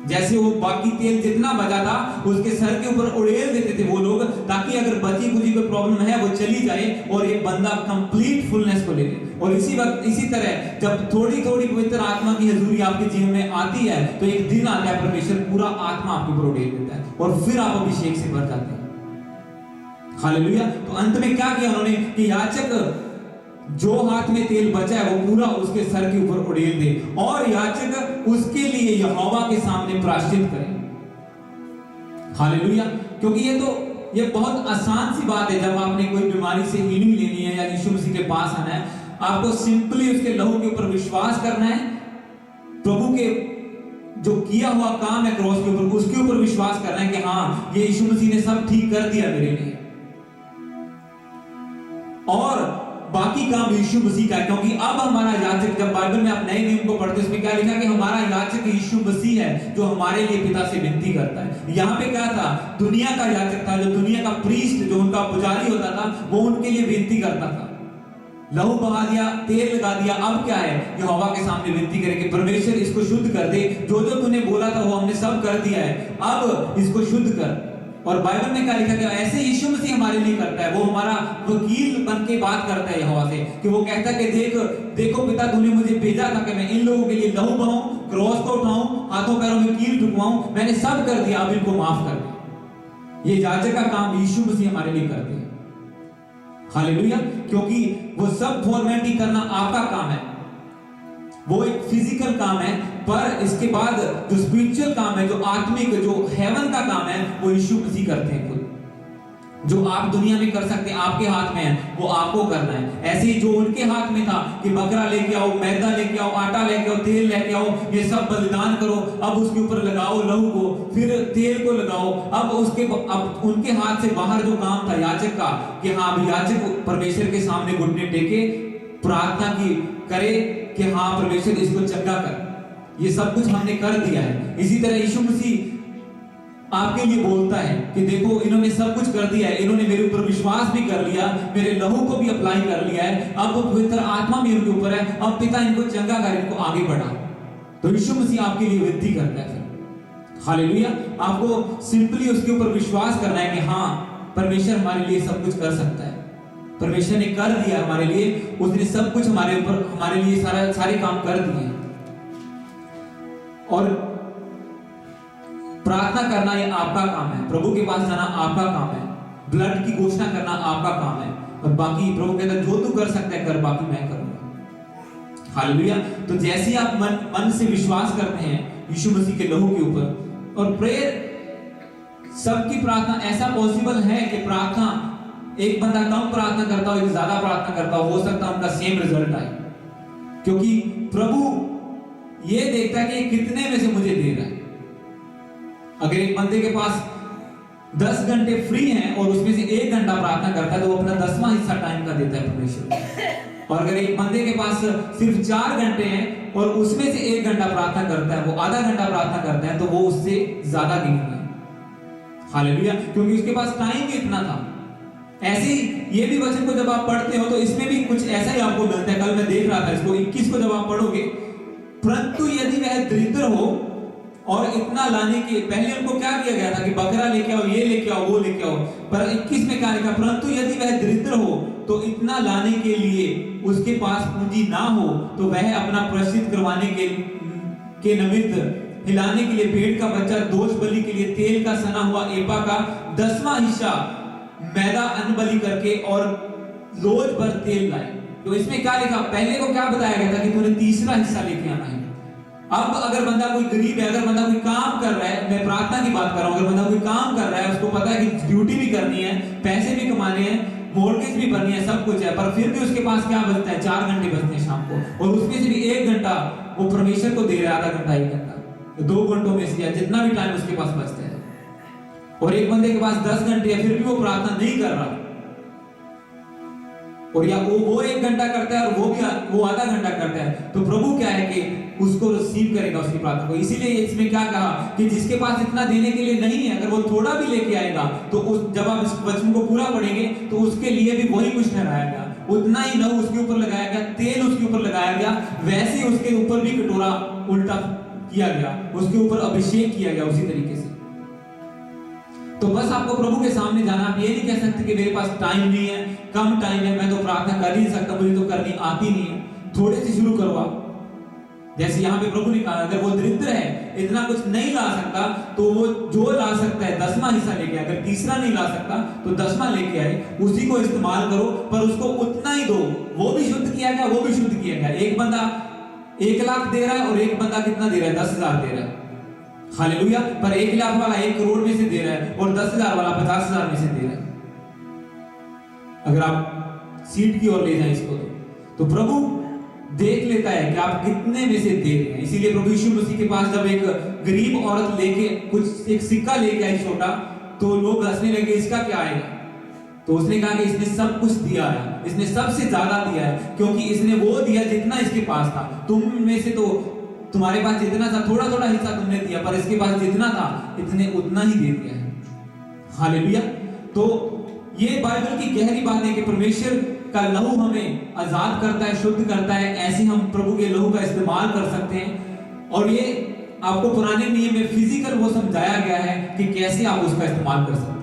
जैसे वो बाकी तेल जितना बचा था उसके सर के ऊपर उड़ेल देते थे वो लोग, ताकि अगर बची कुछ कोई प्रॉब्लम है वो चली जाए और एक बंदा कंप्लीट फुलनेस को ले ले। और इसी तरह जब थोड़ी थोड़ी पवित्र आत्मा की हजूरी आपके जीवन में आती है, तो एक दिन आता है परमेश्वर पूरा आत्मा आपके ऊपर उड़ेल देता है और फिर आप अभिषेक से भर जाते हैं। हालेलुया। तो अंत में क्या किया उन्होंने कि याजक जो हाथ में तेल बचा है वो पूरा उसके सर के ऊपर उड़ेल दे, और याजक उसके लिए यहोवा के सामने प्रायश्चित करे। हालेलुया। क्योंकि ये बहुत आसान सी बात है। जब आपने कोई बीमारी से हीलिंग लेनी है या यीशु मसीह के पास आना है, आपको सिंपली उसके लहू के ऊपर विश्वास करना है, प्रभु के जो किया हुआ काम है क्रॉस के ऊपर, उसके ऊपर विश्वास करना है कि हाँ ये यीशु मसीह ने सब ठीक कर दिया मेरे लिए, और बाकी काम यीशु मसीह का है। क्योंकि अब हमारा याजक, जब बाइबल में आप नए नियम को पढ़ते हैं उसमें क्या लिखा कि हमारा याजक यीशु मसीह है जो हमारे लिए पिता से विनती करता है। यहाँ पे क्या था, दुनिया का याजक था, जो दुनिया का प्रीस्ट, जो उनका पुजारी होता था, वो उनके लिए विनती करता था। लहू बहा दिया, तेल लगा दिया, अब क्या है, यहोवा के सामने विनती करेंगे, परमेश्वर इसको शुद्ध कर दे, जो जो तूने बोला था वो हमने सब कर दिया है, अब इसको शुद्ध कर। और बाइबल में क्या लिखा गया, ऐसे यीशु मसीह हमारे लिए करता है। वो हमारा वकील बन के बात करता है यहोवा से, कि वो कहता है कि देखो पिता, तूने मुझे भेजा था कि मैं इन लोगों के लिए लहू बहाऊं, क्रॉस को उठाऊं, हाथों पैरों में कील ठुकवाऊं, मैंने सब कर दिया, अब इनको माफ कर दे। ये याजक का काम यीशु मसीह हमारे लिए करते हैं। हालेलुया। क्योंकि वो सब फॉर्मेलिटी करना आपका काम है, वो एक फिजिकल काम है, पर इसके बाद जो स्पिरिचुअल काम है, जो आत्मिक, जो हेवन का काम है, वो यीशु मसीह करते हैं खुद। जो आप दुनिया में कर सकते हैं, आपके हाथ में है, वो आपको करना है। ऐसे ही जो उनके हाथ में था कि बकरा लेके आओ, मैदा लेके आओ, आटा लेके आओ, तेल लेके आओ, ये सब बलिदान करो, अब उसके ऊपर लगाओ लहू को, फिर तेल को लगाओ। अब उनके हाथ से बाहर जो काम था याजक का, कि हाँ अब याजक परमेश्वर के सामने घुटने टेके प्रार्थना की करे कि हाँ परमेश्वर इसको चंगा कर। ये सब कुछ हमने कर दिया है। इसी तरह यीशु मसीह आपके लिए बोलता है कि देखो इन्होंने सब कुछ कर दिया है, इन्होंने मेरे ऊपर विश्वास भी कर लिया, मेरे लहू को भी अप्लाई कर लिया है, अब पवित्र आत्मा भी उनके ऊपर है, अब पिता इनको चंगा कर, इनको आगे बढ़ा। तो यीशु मसीह आपके लिए विनती करता है फिर। हालेलुया। आपको सिंपली उसके ऊपर विश्वास करना है कि हाँ परमेश्वर हमारे लिए सब कुछ कर सकता है, परमेश्वर ने कर दिया हमारे लिए, उसने सब कुछ हमारे ऊपर, हमारे लिए सारे काम कर दिए। और प्रार्थना करना ये आपका काम है, प्रभु के पास जाना आपका काम है, ब्लड की घोषणा करना आपका काम है, और बाकी प्रभु कहता है जो तू कर सकता है कर, बाकी मैं करूंगा। हालेलुया। तो जैसे ही आप मन से विश्वास करते हैं यीशु मसीह के लहू के ऊपर, और प्रेयर सबकी प्रार्थना ऐसा पॉसिबल है कि प्रार्थना एक बंदा कम प्रार्थना करता हो, एक ज्यादा प्रार्थना करता हो सकता है उनका सेम रिजल्ट आए, क्योंकि प्रभु ये देखता है कि कितने में से मुझे दे रहा है। अगर एक बंदे के पास 10 घंटे फ्री हैं और उसमें से 1 घंटा प्रार्थना करता है, तो वो अपना 10वां हिस्सा टाइम का देता है परमेश्वर। और अगर एक बंदे के पास सिर्फ 4 घंटे हैं और उसमें से 1 घंटा प्रार्थना करता है, वो आधा घंटा प्रार्थना करता है, तो वो उससे ज्यादा गिनेगा। हालेलुया। क्योंकि उसके पास टाइम भी इतना था। ऐसे ही ये भी वचन को जब आप पढ़ते हो तो इसमें भी कुछ ऐसा ही आपको मिलता है। कल मैं देख रहा था इसको, 21 को जब आप पढ़ोगे, परंतु यदि वह दरिद्र हो और इतना लाने के पहले उनको क्या किया गया था कि बकरा लेके आओ, ये लेके आओ, वो लेके आओ, पर 21 में क्या लिखा, परंतु यदि वह दरिद्र हो तो इतना लाने के लिए उसके पास पूंजी ना हो, तो वह अपना प्रसिद्ध करवाने के निमित्त हिलाने के लिए भेड़ का बच्चा, दोष बलि के लिए तेल का सना हुआ एपा का 10वां हिस्सा मैदा अन्न बलि करके और लोज भर तेल लाए। तो इसमें क्या लिखा, पहले को क्या बताया गया था कि तूने तीसरा हिस्सा लेके आना है। अब अगर बंदा कोई गरीब है, अगर बंदा कोई काम कर रहा है, मैं प्रार्थना की बात कर रहा हूं, अगर बंदा कोई काम कर रहा है, उसको पता है कि ड्यूटी भी करनी है, पैसे भी कमाने हैं, मॉर्गेज भी भरनी है, सब कुछ है, पर फिर भी उसके पास क्या बचता है, 4 घंटे बचते हैं शाम को, और उसमें से भी 1 घंटा वो परमेश्वर को दे रहा है, आधा घंटा 1 घंटा, 2 घंटों में से जितना भी टाइम उसके पास बचता है। और एक बंदे के पास 10 घंटे है, फिर भी वो प्रार्थना नहीं कर रहा, और या वो 1 घंटा करता है और वो आधा घंटा करता है, तो प्रभु क्या है कि उसको रिसीव करेगा उसकी प्रार्थना को। इसीलिए इसमें क्या कहा कि जिसके पास इतना देने के लिए नहीं है, अगर वो थोड़ा भी लेके आएगा, तो जब आप इस वचन को पूरा पढ़ेंगे तो उसके लिए भी वही कुछ ठहराया गया, उतना ही लहू उसके ऊपर लगाया गया, तेल उसके ऊपर लगाया गया, वैसे ही उसके ऊपर भी कटोरा उल्टा किया गया, उसके ऊपर अभिषेक किया गया उसी तरीके से। तो बस आपको प्रभु के सामने जाना, आप ये नहीं कह सकते कि मेरे पास टाइम नहीं है, कम टाइम है, मैं तो प्रार्थना कर ही नहीं सकता, मुझे तो करनी आती नहीं है। थोड़े से शुरू करो आप। जैसे यहाँ पे प्रभु ने कहा, अगर वो दरिद्र है, इतना कुछ नहीं ला सकता, तो वो जो ला सकता है 10वां हिस्सा लेके आए, अगर तीसरा नहीं ला सकता तो 10वां लेके आए, उसी को इस्तेमाल करो, पर उसको उतना ही दो। वो भी शुद्ध किया गया, वो भी शुद्ध किया गया। एक बंदा 1 लाख दे रहा है और एक बंदा कितना दे रहा है, 10,000 दे रहा है। हालेलुया। पर 1 लाख वाला 1 करोड़ में से दे रहा है और 10,000 वाला 50,000 में से दे रहा है। अगर आप सीट की ओर ले जाएं इसको, तो प्रभु देख लेता है कि आप कितने में से दे रहे हैं। इसीलिए प्रभु यीशु मसीह के पास जब एक गरीब औरत लेके कुछ एक सिक्का लेके आई छोटा, तो लोग हंसने लगे, इसका क्या आएगा? तो उसने कहा कि इसने सब कुछ दिया है, इसने सबसे ज्यादा दिया है, क्योंकि इसने वो दिया जितना इसके पास था। तुम में से तो तुम्हारे पास जितना था, थोड़ा थोड़ा हिस्सा तुमने दिया, पर इसके पास जितना था इतने उतना ही दे दिया है। हालेलुया। तो ये बाइबल की गहरी बात है कि परमेश्वर का लहू हमें आजाद करता है, शुद्ध करता है। ऐसे हम प्रभु के लहू का इस्तेमाल कर सकते हैं। और ये आपको पुराने नियम में फिजिकल वो समझाया गया है कि कैसे आप उसका इस्तेमाल कर सकते हैं।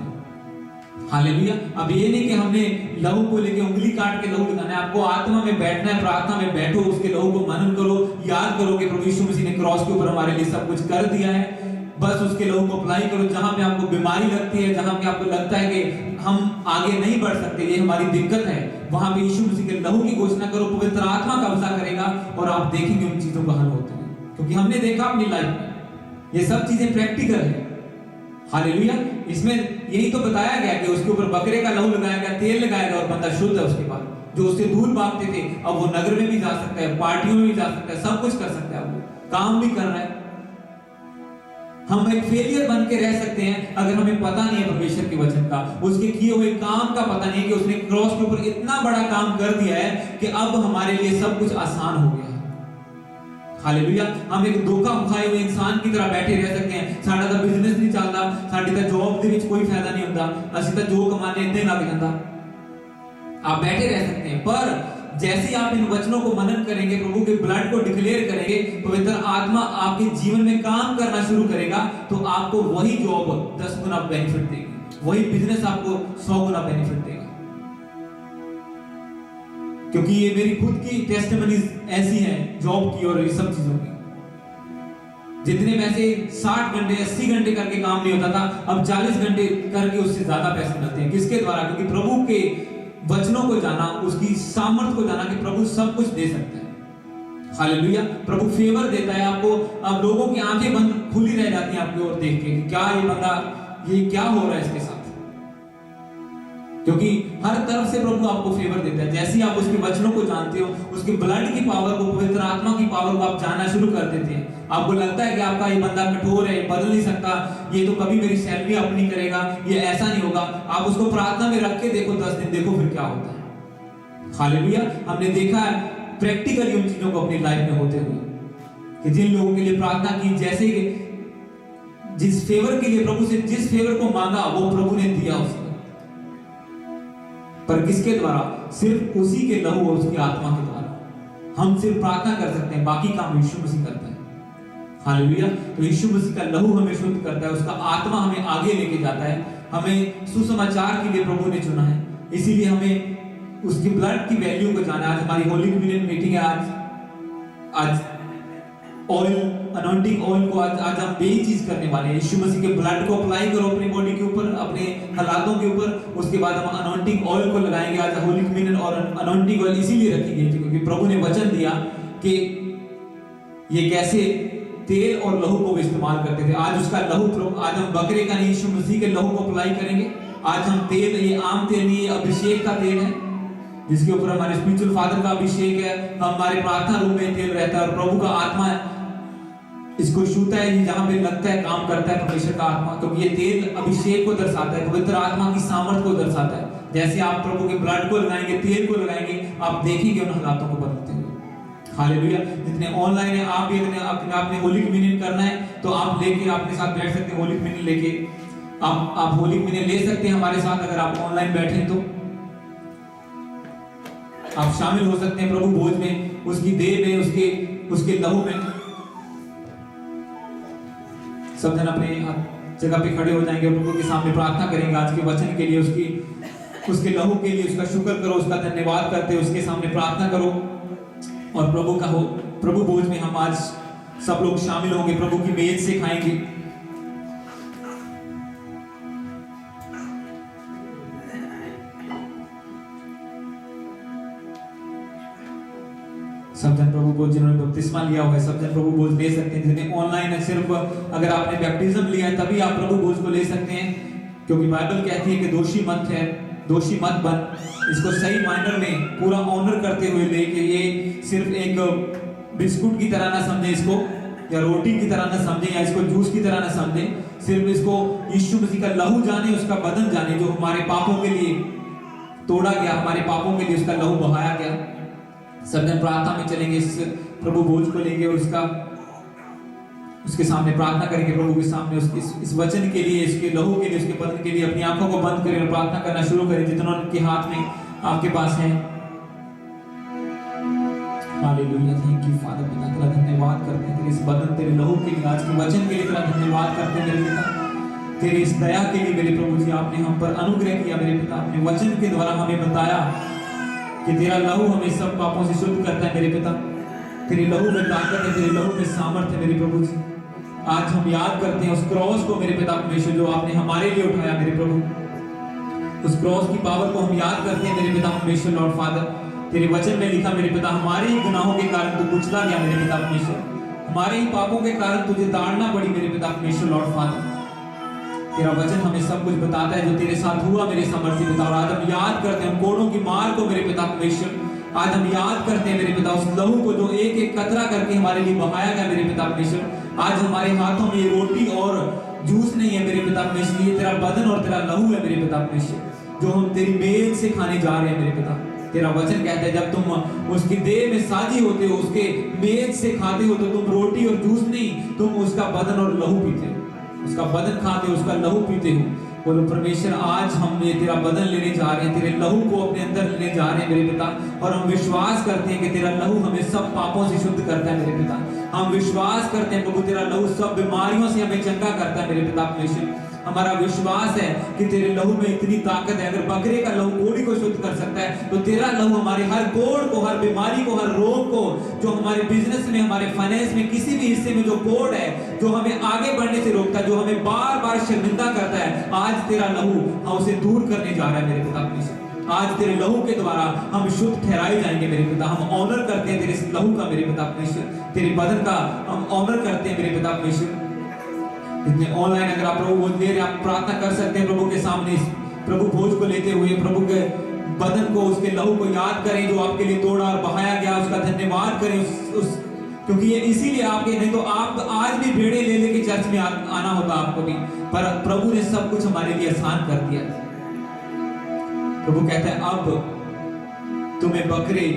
हालेलुया। अब ये नहीं कि हमने लहू को लेके उंगली काट के लहू दिखाना है, आपको आत्मा में बैठना है, प्रार्थना में बैठो, उसके लहू को मनन करो, याद करो कि प्रभु यीशु मसीह ने क्रॉस के ऊपर हमारे लिए सब कुछ कर दिया है। बस उसके लहू को अप्लाई करो। जहां पे आपको बीमारी लगती है, जहां पे आपको लगता है कि हम आगे नहीं बढ़ सकते, ये हमारी दिक्कत है, वहां पे यीशु मसीह के लहू की घोषणा करो, पवित्र आत्मा कब्जा करेगा और आप देखेंगे उन चीजों का हल होते हैं। क्योंकि हमने देखा अपनी लाइफ में ये सब चीजें प्रैक्टिकल है। हालेलुया। इसमें यही तो बताया गया कि उसके ऊपर बकरे का लहू लगाया गया, तेल लगाया गया और बंदा शुद्ध है। उसके बाद जो उससे दूर भागते थे अब वो नगर में भी जा सकता है, पार्टियों में भी जा सकता है, सब कुछ कर सकता है, वो काम भी कर रहा है। हम एक फेलियर बन के रह सकते हैं अगर हमें पता नहीं है परमेश्वर के वचन का, उसके किए हुए काम का पता नहीं कि उसने क्रॉस के ऊपर इतना बड़ा काम कर दिया है कि अब हमारे लिए सब कुछ आसान हो गया है। हालेलुया। हम एक धोखा खाए हुए इंसान की तरह बैठे रह सकते हैं, साडा दा बिजनेस नहीं चलता, साडी दा जॉब दे विच कोई फायदा नहीं होता, असि ता जो कमाने इतने लग जाता, आप बैठे रह सकते हैं। पर जैसे ही आप इन वचनों को मनन करेंगे, प्रभु के ब्लड को डिक्लेयर करेंगे, पवित्र आत्मा आपके जीवन में काम करना शुरू करेगा, तो आपको वही जॉब 10 गुना बेनिफिट देगी, वही बिजनेस आपको 100 गुना बेनिफिट देगा। क्योंकि ये मेरी खुद की टेस्टिमनीज ऐसी हैं जॉब की और ये सब चीजों की। जितने में से 60 घंटे 80 घंटे करके काम नहीं होता था, अब 40 घंटे करके उससे ज्यादा पैसे मिलते हैं। किसके द्वारा? क्योंकि प्रभु के वचनों को जाना, उसकी सामर्थ को जाना कि प्रभु सब कुछ दे सकता है। हालेलुया। प्रभु फेवर देता है आपको। अब लोगों की आंखें बंद खुली रह जाती हैं आपकी ओर देख के, क्या ये बंदा, ये क्या हो रहा है इसके साथ, क्योंकि हर तरफ से प्रभु आपको फेवर देता है। जैसे ही आप उसके वचनों को जानते हो, उसके ब्लड की पावर को, पवित्र आत्मा की पावर को आप जानना शुरू कर देते हैं। आपको लगता है कि आपका ये बंदा कठोर है, बदल नहीं सकता, ये तो कभी मेरी सैलरी अप नहीं करेगा, ये ऐसा नहीं होगा। आप उसको प्रार्थना में रख के देखो, 10 दिन देखो फिर क्या होता है। हालेलुया। हमने देखा है प्रैक्टिकली उन चीजों को अपनी लाइफ में होते हुए कि जिन लोगों के लिए प्रार्थना की, जैसे जिस फेवर के लिए प्रभु से जिस फेवर को मांगा वो प्रभु ने दिया उसको। पर किसके द्वारा? सिर्फ उसी के लहू और उसकी आत्मा के द्वारा। हम सिर्फ प्रार्थना कर सकते हैं, बाकी काम यीशु मसीह करता है। हालेलुया। तो यीशु मसीह का लहू हमें शुद्ध करता है, उसका आत्मा हमें आगे लेके जाता है। हमें सुसमाचार के लिए प्रभु ने चुना है, इसीलिए हमें उसकी ब्लड की वैल्यू को जाना है। आज हमारी होली कम्युनियन मीटिंग है। आज ऑयल, अनॉइंटिंग ऑयल को आज हम यही चीज करने वाले हैं। यीशु मसीह के ब्लड को अप्लाई करो अपनी बॉडी के ऊपर, अपने हालातों के ऊपर, उसके बाद हम अनॉइंटिंग ऑयल को लगाएंगे। आज होली कम्युनियन और अनॉइंटिंग ऑयल इसीलिए रखी गई थी क्योंकि प्रभु ने वचन दिया कि ये कैसे तेल और लहू को इस्तेमाल करते थे। आज उसका लहू, आज हम बकरे का नहीं, यीशु मसीह के लहू को अप्लाई करेंगे। आज हम तेल, ये आम तेल नहीं, ये अभिषेक का तेल है जिसके ऊपर हमारे स्पिरिचुअल फादर का अभिषेक है। हमारे प्रार्थना रूम में तेल रहता है और प्रभु का आत्मा इसको छूता है, जहां पे लगता है काम करता है परमेश्वर का आत्मा, क्योंकि ये तेल अभिषेक को दर्शाता है, पवित्र आत्मा की सामर्थ को दर्शाता है। जैसे आप प्रभु के ब्लड को लगाएंगे, तेल को लगाएंगे, आप देखेंगे उन हालातों को बदलते हुए। हालेलुया। जितने ऑनलाइन है, आप भी अपने होली कम्युनियन करना है तो आप लेके अपने साथ बैठ सकते हैं। होली कम्युनियन लेके आप होली कम्युनियन ले सकते हैं हमारे साथ। अगर आप ऑनलाइन बैठे तो आप शामिल हो सकते हैं प्रभु भोज में, उसकी देह में, उसके लहू में। सब जन अपने जगह पे खड़े हो जाएंगे और प्रभु के सामने प्रार्थना करेंगे आज के वचन के लिए, उसके लहू के लिए। उसका शुक्र करो, उसका धन्यवाद करते हुए उसके सामने प्रार्थना करो। और प्रभु भोज में हम आज सब लोग शामिल होंगे, प्रभु की मेज से खाएंगे। सब जन प्रभु भोज, जिन्होंने बपतिस्मा लिया हुआ है, सब जन प्रभु भोज ले सकते हैं। जिन्हें ऑनलाइन है, सिर्फ अगर आपने बैप्टिज्म लिया है तभी आप प्रभु भोज को ले सकते हैं, क्योंकि बाइबल कहती है कि दोषी मत बन। इसको सही मायने में पूरा ऑनर करते हुए ले कि ये सिर्फ एक बिस्कुट की तरह ना समझे इसको, या रोटी की तरह ना समझे, या इसको जूस की तरह ना समझे। सिर्फ इसको यीशु मसीह का लहू जाने, उसका बदन जाने, जो हमारे पापों के लिए तोड़ा गया, हमारे पापों के लिए उसका लहू बहाया गया। सब जन प्रार्थना में चलेंगे, इस प्रभु भोज को लेंगे और उसके सामने प्रार्थना करेंगे। प्रभु के सामने इस वचन के लिए, इसके लहू के लिए, उसके बदन के लिए अपनी आंखों को बंद करें और प्रार्थना करना शुरू करें जितना उनके हाथ में आपके पास है। हालेलुया। Thank you father. पिता तेरा धन्यवाद करते हैं तेरे इस बदन, तेरे लहू के लिए, आज के वचन के लिए तेरा धन्यवाद करते हैं मेरे पिता। तेरे इस दया के लिए मेरे प्रभु जी, आपने हम पर अनुग्रह किया मेरे पिता। अपने वचन के द्वारा हमें बताया कि तेरा लहू हमें सब पापों से शुद्ध करता है मेरे पिता। तेरे लहू में ताकत है, तेरे लहू में सामर्थ है मेरे प्रभु जी। आज हम याद करते हैं उस क्रॉस को मेरे पिता परमेश्वर, जो आपने हमारे लिए उठाया मेरे प्रभु। उस क्रॉस की पावर को हम याद करते हैं मेरे पिता परमेश्वर। लॉर्ड फादर, तेरे वचन में लिखा मेरे पिता, हमारे ही गुनाहों के कारण तू कुचला गया मेरे पिता परमेश्वर। हमारे ही पापों के कारण तुझे ताड़ना पड़ी मेरे पिता परमेश्वर लॉर्ड फादर। तेरा वचन हमें सब कुछ बताता है जो तेरे साथ हुआ मेरे सामर्थ्य पिता। और आज हम याद करते हैं कोड़ों की मार को मेरे पिता परमेश्वर। आज हम याद करते हैं मेरे पिता उस लहू को जो एक एक कतरा करके हमारे लिए बहाया गया मेरे पिता परमेश्वर। आज हमारे हाथों में ये रोटी और जूस नहीं है मेरे पिता परमेश्वर, ये तेरा बदन और तेरा लहू है मेरे पिता परमेश्वर, जो हम तेरी मेज से खाने जा रहे हैं मेरे पिता। तेरा वचन कहता है जब तुम उसकी देह में साझी होते हो, उसके मेज से खाते हो, तो तुम रोटी और जूस नहीं, तुम उसका बदन और लहू पीते हो, उसका बदन खाते हो, उसका लहू पीते हो। बोलो परमेश्वर आज हम ये तेरा बदन लेने जा रहे हैं, तेरे लहू को अपने अंदर लेने जा रहे हैं मेरे पिता। और हम विश्वास करते हैं कि तेरा लहू हमें सब पापों से शुद्ध करता है मेरे पिता। हम विश्वास करते हैं प्रभु तेरा लहू सब बीमारियों से हमें चंगा करता है मेरे पिता परमेश्वर। हमारा विश्वास है कि तेरे लहू में इतनी ताकत है, अगर बकरे का लहू कोढ़ी को शुद्ध कर सकता है, तो तेरा लहू हमारे हर कोढ़ को, हर बीमारी को, हर रोग को, जो हमारे बिजनेस में, हमारे फाइनेंस में, किसी भी हिस्से में जो कोढ़ है, जो हमें आगे बढ़ने से रोकता है, जो हमें बार बार शर्मिंदा करता है, आज तेरा लहू हम उसे दूर करने जा रहा है मेरे पिता परमेश्वर। आज तेरे लहू के द्वारा हम शुद्ध ठहराए जाएंगे मेरे पिता। हम ऑनर करते हैं तेरे लहू का मेरे पिता परमेश्वर, तेरे बदन का हम ऑनर करते हैं मेरे पिता परमेश्वर। इतने ऑनलाइन अगर आप प्रभु भोज ले रहे, आप प्रार्थना कर सकते हैं प्रभु के सामने, प्रभु भोज को लेते हुए प्रभु के बदन को, उसके लहू को याद करें जो आपके लिए तोड़ा और बहाया गया, उसका धन्यवाद करें उस क्योंकि ये इसीलिए आपके, नहीं तो आप आज भी भेड़े ले लेके चर्च में आना होता आपको भी, पर प्रभु ने सब कुछ हमारे लिए आसान कर दिया। प्रभु कहता है अब तुम्हें बकरे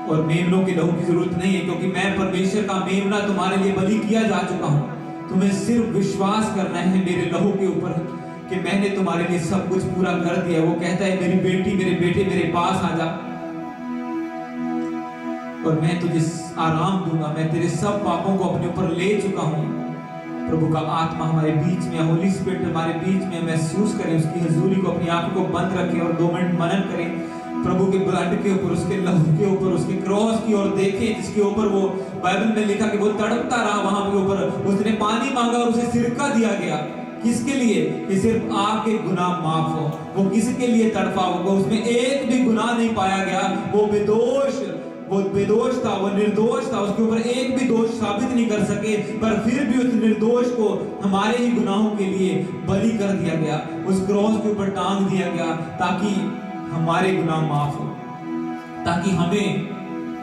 और मेमनों के लहू की जरूरत नहीं है, क्योंकि मैं परमेश्वर का मेमना तुम्हारे लिए बलि किया जा चुका हूं। तुम्हें सिर्फ विश्वास करना है मेरे लहू के ऊपर कि मैंने तुम्हारे लिए सब कुछ पूरा कर दिया। वो कहता है मेरी बेटी, मेरे बेटे मेरे पास आ जा और मैं तुझे आराम दूंगा, मैं तेरे सब पापों को अपने ऊपर ले चुका हूं। प्रभु का आत्मा हमारे बीच में, होली स्पिरिट हमारे बीच में, महसूस करें उसकी हजूरी को, अपनी आंखों को बंद रखें और 2 मिनट मनन करें प्रभु के ब्लड के ऊपर, उसके लहू के ऊपर, उसके क्रॉस की ओर देखें जिसके ऊपर वो बाइबल में लिखा कि वो तड़पता रहा, वहां के ऊपर उसने पानी मांगा और उसे सिरका दिया गया। किसके लिए? कि सिर्फ आपके गुनाह माफ हो। वो किसके लिए तड़पा होगा? उसमें एक भी गुनाह नहीं पाया गया, वो बेदोष था, वो निर्दोष था, उसके ऊपर एक भी दोष साबित नहीं कर सके, पर फिर भी उस निर्दोष को हमारे ही गुनाहों के लिए बलि कर दिया गया, उस क्रॉस के ऊपर टांग दिया गया, ताकि हमारे गुनाह माफ हो, ताकि हमें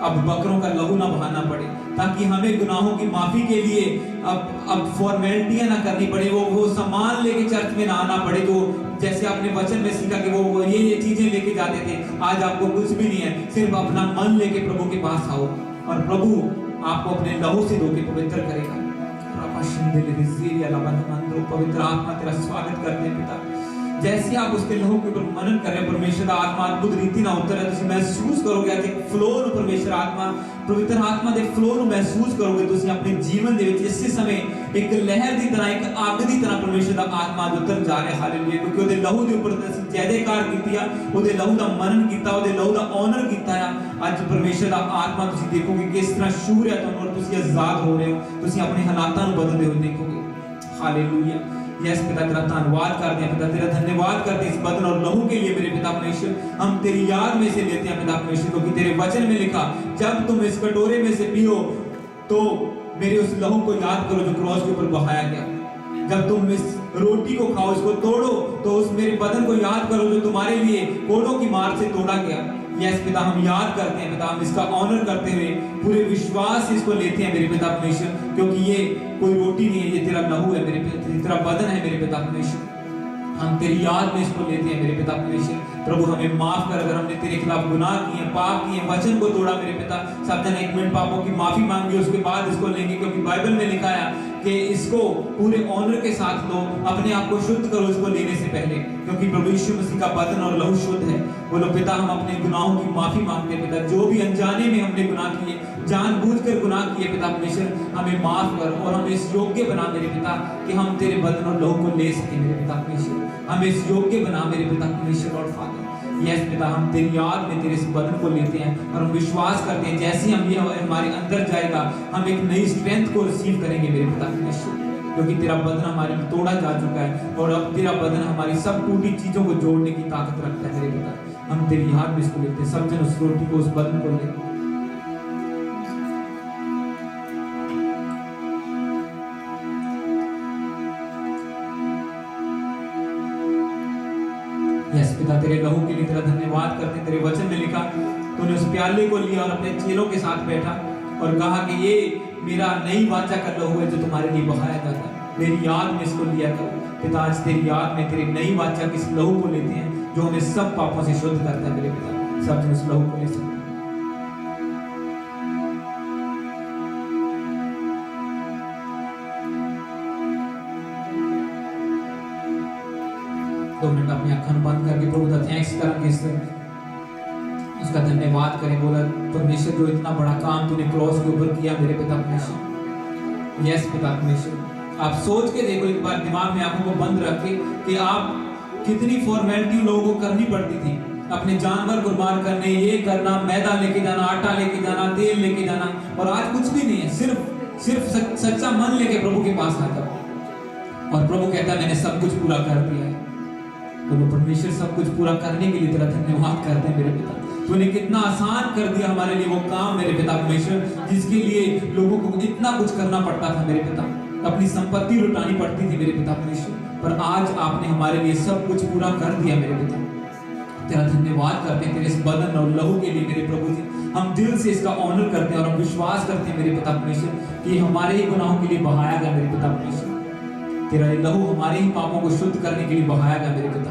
अब बकरों का लहू ना बहाना पड़े, ताकि हमें गुनाहों की माफी के लिए अब फॉर्मेलिटियां ना करनी पड़े, वो सामान लेके चर्च में ना आना पड़े। तो जैसे आपने वचन में सीखा कि वो ये चीजें लेके जाते थे, आज आपको कुछ भी नहीं है, सिर्फ अपना मन लेके प्रभु के पास आओ और प्रभु आपको अपने लहू से धो के पवित्र करेगा। पवित्र आत्मा तेरा स्वागत करते हैं पिता। जैसे आप उसके लहू के ऊपर मनन करें, परमेश्वर का आत्मा अद्भुत रीति ना उत्तर है, ਤੁਸੀਂ महसूस करोगे ਅੱਜ ਇੱਕ ਫਲੋ ਨੂੰ परमेश्वर आत्मा, पवित्र आत्मा ਦੇ ਫਲੋ ਨੂੰ महसूस करोगे। ਤੁਸੀਂ ਆਪਣੇ ਜੀਵਨ ਦੇ ਵਿੱਚ ਇਸੇ ਸਮੇਂ ਇੱਕ ਲਹਿਰ ਦੀ ਤਰ੍ਹਾਂ, ਇੱਕ ਅੱਗ ਦੀ ਤਰ੍ਹਾਂ परमेश्वर ਦਾ ਆਤਮਾ ਉਤਰ ਜਾ ਰਿਹਾ। ਹਾਲੇਲੂਇਆ। ਕਿਉਂਕਿ ਉਹਦੇ ਲਹੂ ਦੇ ਉੱਪਰ ਅਸੀਂ ਜੈਦੇਕਾਰ ਕੀਤੀ ਆ, ਉਹਦੇ ਲਹੂ ਦਾ मनन ਕੀਤਾ, ਉਹਦੇ ਲਹੂ ਦਾ ਆਨਰ ਕੀਤਾ ਆ। ਅੱਜ परमेश्वर ਦਾ ਆਤਮਾ ਤੁਸੀਂ ਦੇਖੋਗੇ ਕਿਸ ਤਰ੍ਹਾਂ ਸ਼ੂਰ ਹੈ ਤੁਹਾਨੂੰ, ਔਰ ਤੁਸੀਂ ਆਜ਼ਾਦ ਹੋ ਰਹੇ ਹੋ, ਤੁਸੀਂ ਆਪਣੇ ਹਾਲਾਤਾਂ ਨੂੰ ਬਦਲਦੇ ਹੋਏ ਦੇਖੋਗੇ। हालेलुया। यस पिता तेरा धन्यवाद करते हैं पिता, तेरा धन्यवाद करते हैं इस बदन और लहू के लिए मेरे पिता परमेश्वर। हम तेरी याद में से लेते हैं पिता परमेश्वर, क्योंकि तेरे वचन में लिखा जब तुम इस कटोरे में से पियो तो मेरे उस लहू को याद करो जो क्रॉस के ऊपर बहाया गया। जब तुम इस रोटी को खाओ, इसको तोड़ो, तो उस मेरे बदन को याद करो जो तुम्हारे लिए कोड़ों की मार से तोड़ा गया। यस पिता हम याद करते हैं पिता, हम इसका ऑनर करते हुए पूरे विश्वास से इसको लेते हैं मेरे पिता परमेश्वर, क्योंकि ये कोई रोटी नहीं है, ये तेरा लहू है मेरे पिता, तेरा बदन है मेरे पिता परमेश्वर। हम तेरी याद में इसको लेते हैं मेरे पिता परमेश्वर। प्रभु हमें माफ कर, अगर हमने तेरे खिलाफ गुनाह किए, पाप किए, वचन को तोड़ा मेरे पिता। सब जन 1 मिनट पापों की माफी मांगे, उसके बाद इसको लेंगे, क्योंकि बाइबल में लिखा है कि इसको पूरे ऑनर के साथ लो, अपने आप को शुद्ध करो इसको लेने से पहले, क्योंकि प्रभु यीशु मसीह का बदन और लहू शुद्ध है। बोलो पिता हम अपने गुनाहों की माफी मांगते हैं पिता, जो भी अनजाने में हमने गुनाह किए, जानबूझकर गुनाह किए पिता परमेश्वर, हमें माफ कर और हमें इस योग्य बना मेरे पिता कि हम तेरे बदन और लहू को ले सके मेरे पिता परमेश्वर। हमें इस योग्य बना मेरे पिता परमेश्वर और फादर। यस पिता हम तेरी याद में तेरे इस बदन को लेते हैं और हम विश्वास करते हैं जैसे हम ये हमारे अंदर जाएगा, हम एक नई स्ट्रेंथ को रिसीव करेंगे मेरे पिता परमेश्वर, क्योंकि तेरा बदन हमारे लिए तोड़ा जा चुका है और अब तेरा बदन हमारी सब टूटी चीजों को जोड़ने की ताकत रखता है मेरे पिता। हम तेरी याद में इसको लेते हैं, सब जन उस रोटी को, उस बदन को लेते हैं। पिता तेरे लहू के लिए तेरा धन्यवाद करते हैं। तेरे वचन में लिखा तूने उस प्याले को लिया और अपने चेलों के साथ बैठा और कहा कि ये मेरा नई वाचा का लहू है जो तुम्हारे लिए बहाया जाता है, मेरी याद में इसको लिया करो। पिता आज तेरी याद में तेरी नई वाचा के इस लहू को लेते हैं जो हमें सब पापों से शुद्ध करता है। मेरे पिता सब जन उस लहू को ले सकते हैं। 2 मिनट अपनी आंखें बंद करके प्रभु का थैंक्स करेंगे, उसका धन्यवाद करें। बोला परमेश्वर जो इतना बड़ा काम तूने क्रॉस के ऊपर किया मेरे पिता परमेश्वर। यस पिता परमेश्वर, आप सोच के देखो एक बार दिमाग में आंखों को बंद रख के कि आप कितनी फॉर्मेलिटी लोगों को करनी पड़ती थी, अपने जानवर कुर्बान करने, ये करना, मैदा लेके जाना, आटा लेके जाना, तेल लेके जाना, और आज कुछ भी नहीं है, सिर्फ सच्चा मन लेके प्रभु के पास आता और प्रभु कहता है मैंने सब कुछ पूरा कर दिया है। तो परमेश्वर सब कुछ पूरा करने के लिए तेरा धन्यवाद करते हैं मेरे पिता। तूने कितना आसान कर दिया हमारे लिए वो काम मेरे पिता परमेश्वर, जिसके लिए लोगों को इतना कुछ करना पड़ता था मेरे पिता, अपनी संपत्ति लुटानी पड़ती थी मेरे पिता परमेश्वर, पर आज आपने हमारे लिए सब कुछ पूरा कर दिया मेरे पिता। तेरा धन्यवाद करते हैं तेरे इस बदन और लहू के लिए मेरे प्रभु जी। हम दिल से इसका ऑनर करते हैं और हम विश्वास करते हैं मेरे पिता परमेश्वर कि हमारे ही गुनाहों के लिए बहाया गया मेरे पिता परमेश्वर। तेरा लहू हमारे ही पापों को शुद्ध करने के लिए बहाया गया मेरे पिता।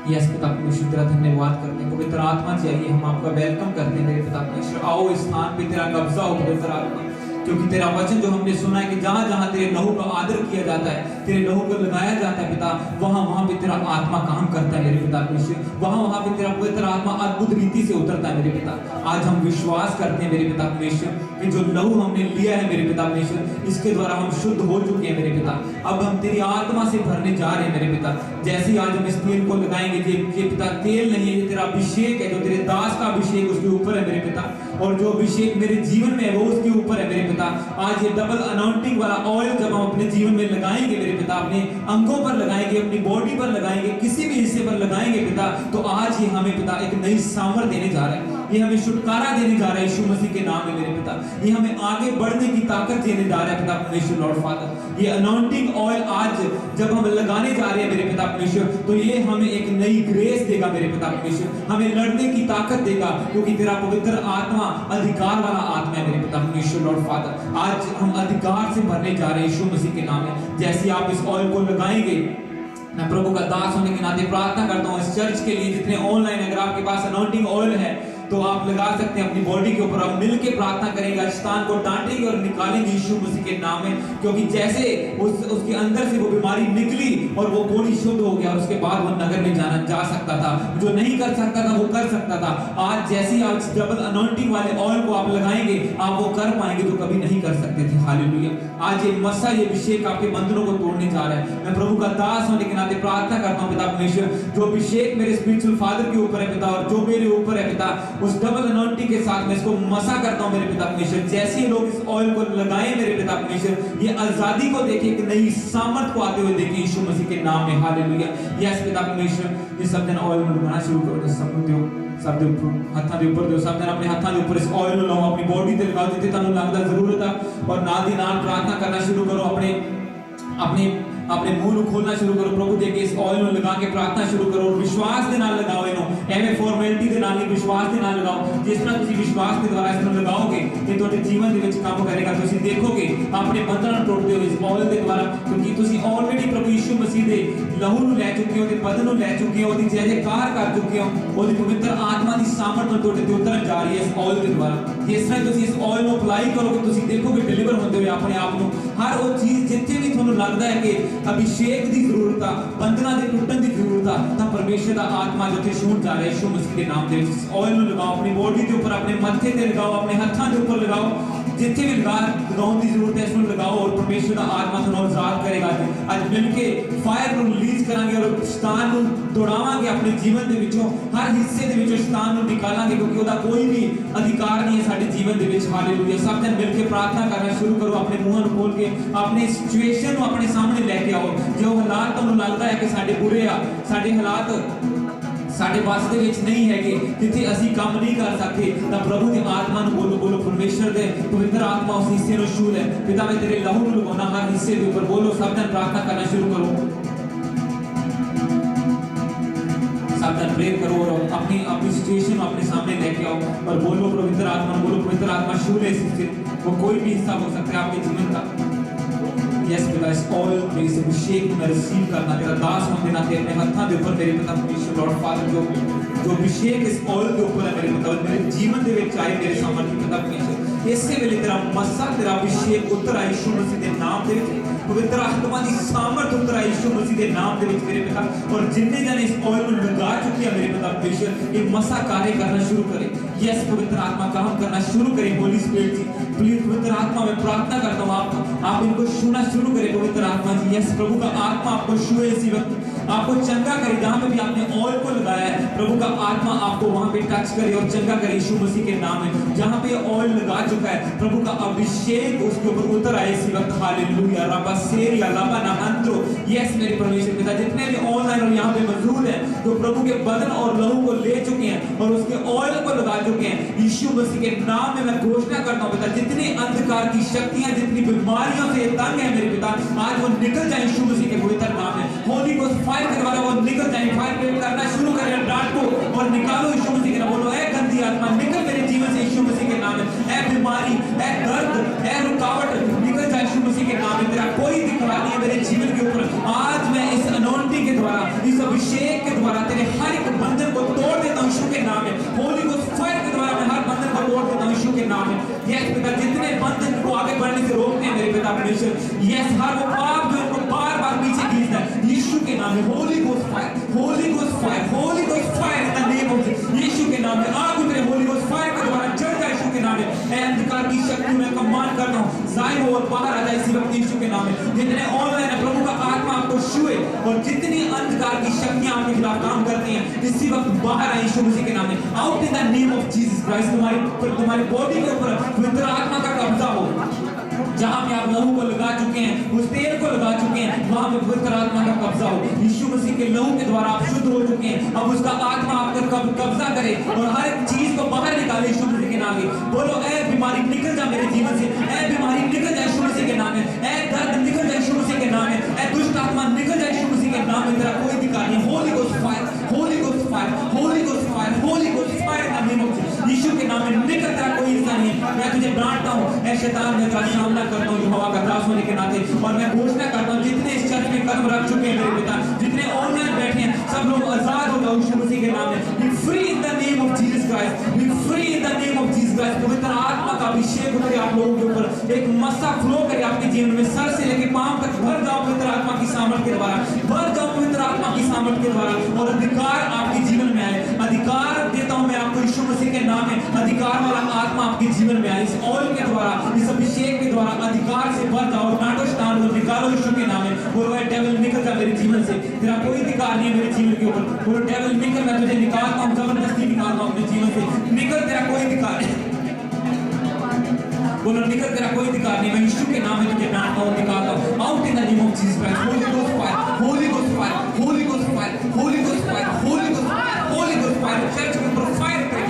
यस पिता परमेश्वर, तेरा धन्यवाद करते हैं। पवित्र आत्मा चाहिए, हम आपका वेलकम करते हैं मेरे पिता परमेश्वर। आओ इस स्थान पे तेरा कब्जा हो पवित्र आत्मा, क्योंकि तेरा वचन जो हमने सुना है कि जहां जहां तेरे लहू का आदर किया जाता है, तेरे लहू को लगाया जाता है पिता, वहां पे तेरा आत्मा काम करता है मेरे पिता परमेश्वर। वहां पे तेरा पवित्र आत्मा अद्भुत रीति से उतरता है मेरे पिता। आज हम विश्वास करते हैं मेरे पिता परमेश्वर कि जो लहू हमने लिया है मेरे पिता परमेश्वर, इसके द्वारा हम शुद्ध हो चुके हैं मेरे पिता। अब हम तेरी आत्मा से भरने जा रहे हैं मेरे पिता। जैसे ही आज हम इस तेल को लगाएंगे, ये पिता तेल नहीं है, ये तेरा अभिषेक है, जो तेरे दास का अभिषेक उसके ऊपर है मेरे पिता, और जो अभिषेक मेरे जीवन में है वो उसके ऊपर है मेरे पिता। आज ये डबल अनाउंटिंग वाला ऑयल जब हम अपने जीवन में लगाएंगे मेरे पिता, अपने अंगों पर लगाएंगे, अपनी बॉडी पर लगाएंगे, किसी भी हिस्से पर लगाएंगे पिता, तो आज ये हमें पिता एक नई सामर्थ देने जा रहा है, ये हमें छुटकारा देने जा रहा है यीशु मसीह के नाम में मेरे पिता। ये हमें आगे बढ़ने की ताकत देने जा रहा है पिता परमेश्वर लॉर्ड फादर। ये अनाउंटिंग ऑयल आज जब हम लगाने जा रहे हैं मेरे पिता परमेश्वर, तो ये हमें एक नई ग्रेस देगा मेरे पिता परमेश्वर, हमें लड़ने की ताकत देगा, क्योंकि तेरा पवित्र आत्मा अधिकार वाला आत्मा है मेरे पिता परमेश्वर लॉर्ड फादर। आज हम अधिकार से भरने जा रहे हैं यीशु मसीह के नाम में। जैसे आप इस ऑयल को लगाएंगे, मैं प्रभु का दास होने के नाते प्रार्थना करता हूँ इस चर्च के लिए, जितने ऑनलाइन अगर आपके पास अनाउंटिंग ऑयल है तो आप लगा सकते हैं अपनी बॉडी के ऊपर। हम मिलके प्रार्थना करेंगे, शैतान को डांटेंगे और निकालेंगे यीशु मसीह के नाम में, क्योंकि जैसे उसके अंदर से वो बीमारी निकली और वो बॉडी शुद्ध हो गया, और उसके बाद वो नगर में जा सकता था, जो नहीं कर सकता था वो कर सकता था। आज जैसे आज डबल अनाउंटिंग वाले ऑयल को आप लगाएंगे, आप वो कर पाएंगे जो कभी नहीं कर सकते थे। हालेलुया। आज ये मसा, ये अभिषेक आपके बंधनों को तोड़ने जा रहा है। मैं प्रभु का दास होने के नाते प्रार्थना करता हूँ पिता परमेश्वर, जो अभिषेक मेरे स्पिरिचुअल फादर के ऊपर है पिता, और जो मेरे ऊपर है पिता, उस डबल अनाउंटिंग के साथ मैं इसको मसा करता हूं मेरे पिता परमेश्वर। जैसे ही लोग इस ऑयल को लगाएं मेरे पिता परमेश्वर, ये आजादी को देखें, एक नई सामर्थ को आते हुए देखें यीशु मसीह के नाम में। हालेलुया। यस पिता परमेश्वर, ये सब जन ऑयल लगाना शुरू करो, सब दियो, सब दे ऊपर हत्था दे ऊपर दियो, सब जन अपने हत्था दे ऊपर इस ऑयल लो, अपनी बॉडी ते लगाओ जिथे तानू लगदा जरूरत है, और नाल दी नाल प्रार्थना करना शुरू करो। अपने मुंह खोलना शुरू करो, प्रभु दे के इस ऑयल लगा के प्रार्थना शुरू करो, विश्वास के नाल लगाओ। इनो एवे फॉर्मेलिटी के नाल नहीं, विश्वास के नाल लगाओ। जिस तरह तुसी विश्वास के द्वारा इसको लगाओगे ते ਤੁਹਾਡੇ जीवन ਦੇ ਵਿੱਚ ਕੰਮ करेगा। ਤੁਸੀਂ देखोगे अपने बंधन टूटते हो इस ऑयल के द्वारा, क्योंकि ਤੁਸੀਂ ऑलरेडी प्रभु यीशु मसीह ਦੇ लहू ਨੂੰ ਲੈ ਚੁੱਕੇ ਹੋ, ਤੇ बदन ਨੂੰ ਲੈ ਚੁੱਕੇ ਹੋ, ਉਹਦੀ जयकार कर चुके हो, ਉਹਦੀ पवित्र आत्मा ਦੀ सामर्थ ਨਾਲ ਤੁਹਾਡੇ ਤੇ ਉਤਰਨ ਜਾ ਰਹੀ है इस ऑयल के द्वारा। जिस तरह ਤੁਸੀਂ इस ऑयल ਨੂੰ अप्लाई करोगे, ਤੁਸੀਂ देखोगे डिलीवर होते हुए अपने आप ਨੂੰ। हर वो चीज जिथे भी ਤੁਹਾਨੂੰ लगदा है कि अभिषेक की जरूरत है, बंधना के टूटन की जरूरत है, तो परमेश्वर का आत्मा जो छूट जा रहा है यीशु मसीह के नाम से। ऑयल लगाओ अपनी बॉडी के ऊपर, अपने मत्थे पे लगाओ, अपने हाथों के ऊपर लगाओ, जिथे भी लगाने की जरूरत है इसको लगाओ, और परमेश्वर का आत्मा तुहानू आजाद करेगा। आज मिलके फायर को रिलीज करांगे और शैतान को दौड़ावांगे अपने जीवन के विचों, हर हिस्से के विचों शैतान को निकालांगे, क्योंकि उसका कोई भी अधिकार नहीं है साडे जीवन के विच। हालेलुया। सब जन मिलके प्रार्थना करना शुरू करो, अपने मुंह को खोल के अपने सिचुएशन को अपने सामने लेके आओ। जो हालात तुहानू लगता है कि साडे बुरे आ, साडे हालात साडे बस दे विच नहीं हैगे, जिथे असीं काम नहीं कर सकते, तां प्रभु दी आत्मा नूं बोलो, बोलो परमेश्वर दे पवित्र आत्मा उस हिस्से नूं छू ले। पिता मैं तेरे लहू नूं लगाउणा हर हिस्से दे ऊपर। बोलो, सब जन प्रार्थना करना शुरू करो, सावधान प्रेयर करो और अपनी अपनी सिचुएशन अपने सामने लेके आओ और बोलो पवित्र आत्मा, बोलो पवित्र आत्मा छू ले वो कोई भी हिस्सा हो सकता है आपके जीवन का। यस पिता, इस ऑयल में इस अभिषेक में रिसीव करना तेरा दास हम देना ते अपने हाथों के ऊपर मेरे पिता परमेश्वर लॉर्ड फादर जो अभिषेक इस ऑयल के ऊपर है मेरे पिता मेरे जीवन दे विच आए मेरे सामर्थ्य पिता परमेश्वर इसे वेले तेरा मसा तेरा अभिषेक उतर आई यीशु मसीह के नाम दे विच पवित्र आत्मा की सामर्थ उतर आई यीशु मसीह के नाम दे विच मेरे पिता और जितने जने इस ऑयल में लगा चुके हैं मेरे पिता परमेश्वर ये मसा कार्य करना शुरू करे। यस पवित्र आत्मा काम करना शुरू करे। होली स्पिरिट जी प्लीज पवित्र आत्मा में प्रार्थना करता हूँ आप इनको छूना शुरू करें पवित्र आत्मा जी। यस प्रभु का आत्मा आपको छुए इसी वक्त आपको चंगा करे जहां पे भी आपने ऑयल को लगाया है प्रभु का आत्मा आपको वहां पे टच करे और चंगा करे यीशु मसीह के नाम में। जहां पे ऑयल लगा चुका है प्रभु का अभिषेक उसके ऊपर उतर आए इसी वक्त। हालेलुया रबा सेरिया लबा नहंत्रो। यस मेरे परमेश्वर पिता जितने भी ऑनलाइन और यहां पे मौजूद हैं जो प्रभु के बदन और लहू को ले चुके हैं और उसके ऑयल को लगा चुके हैं यीशु मसीह के नाम में मैं घोषणा करता हूं पिता जितनी अंधकार की शक्तियां जितनी बीमारियों से तंग है मेरे पिता आज वो निकल जाए यीशु मसीह के पवित्र नाम में। होली को फायर के द्वारा वो निकल जाए। फायर प्रेयर करना शुरू करें डांट को और निकालो यीशु मसीह के नाम। बोलो ए गंदी आत्मा निकल मेरे जीवन से यीशु मसीह के नाम में। ए बीमारी ए दर्द ए रुकावट निकल जाए यीशु मसीह के नाम में। तेरा कोई दिक्कत नहीं है मेरे जीवन के ऊपर। आज मैं इस अनॉइंटिंग के द्वारा इस अभिषेक के द्वारा तेरे हर एक बंधन को तोड़ देता हूं यीशु के नाम में। होली को फायर के द्वारा मैं हर बंधन को तोड़ देता हूं यीशु के नाम में। यस पिता जितने बंधन को आगे बढ़ने से रोकते हैं मेरे पिता परमेश्वर यस हर वो पाप जो इनको बार-बार पीछे खींचता है यीशु के नाम में। Holy ghost fire holy ghost fire holy ghost fire in the name of Yeshu के नाम में। आग उतरे होली गोस्ट फायर के द्वारा जल जाए यीशु के नाम में। ए अंधकार की शक्ति में कमांड करता हूं जाहिर हो और बाहर आ जाए इसी वक्त यीशु के नाम में। जितने ऑनलाइन है प्रभु का आत्मा आपको छुए और जितनी अंधकार की शक्तियां आपके खिलाफ काम करती हैं इसी वक्त बाहर आए यीशु मसीह के नाम में। Out in the name of Jesus Christ. तुम्हारी बॉडी के ऊपर पवित्र आत्मा का कब्जा हो। जहां पे आप लहू को लगा चुके हैं उस तेल को लगा चुके हैं वहां पे पवित्र आत्मा का कब्जा हो। यीशु मसीह के लहू के द्वारा आप शुद्ध हो चुके हैं। अब उसका आत्मा आप पर कब्जा करे और हर एक चीज को बाहर निकाले यीशु मसीह के नाम में। बोलो ए बीमारी निकल जा मेरे जीवन से। ए बीमारी निकल जाए यीशु मसीह के नाम में। ए दर्द निकल जाए यीशु मसीह के नाम में। ए दुष्ट आत्मा निकल जाए यीशु मसीह के नाम में। तेरा कोई अधिकार नहीं। Holy ghost fire holy ghost fire holy ghost fire holy ghost fire in the name of Yeshu के नाम में। निकल तेरा कोई हिस्सा नहीं है। मैं तुझे डांटता हूं ए शैतान मैं तेरा सामना करता हूं यहोवा का दास होने के नाते और मैं घोषणा करता हूं जितने इस चर्च में कदम रख चुके हैं मेरे पिता जितने ऑनलाइन बैठे हैं सब लोग आजाद हो जाओ यीशु मसीह के नाम में। Be free in the name of Jesus Christ. Be free in the name of Jesus Christ. पवित्र आत्मा का अभिषेक करे आप लोगों के ऊपर एक मसा फ्लो करे आपके जीवन में सर से लेकर पांव तक भर जाओ पवित्र आत्मा की सामर्थ के द्वारा। भर जाओ पवित्र आत्मा की सामर्थ के द्वारा और अधिकार आपके जीवन में आए। अधिकार देता हूं मैं आपको यीशु मसीह के नाम में। अधिकार वाला आत्मा आपके जीवन में आए इस ऑयल के द्वारा इस अभिषेक के द्वारा अधिकार से भर जाओ। नाटो स्टान को निकालो यीशु के नाम में। बोलो ए डेविल निकल जा मेरे जीवन से। तेरा कोई अधिकार नहीं है मेरे जीवन के ऊपर। बोलो डेविल निकल मैं तुझे निकालता हूं जबरदस्ती निकालता हूं अपने जीवन से। निकल तेरा कोई अधिकार नहीं। बोलो निकल तेरा कोई अधिकार नहीं। मैं यीशु के नाम में तुझे डांटता हूं निकालता हूं। Out in the name of Jesus Christ. Holi ghost fire holy ghost fire holy ghost fire holy ghost fire holy ghost fire holy ghost fire. Church के ऊपर फायर करे।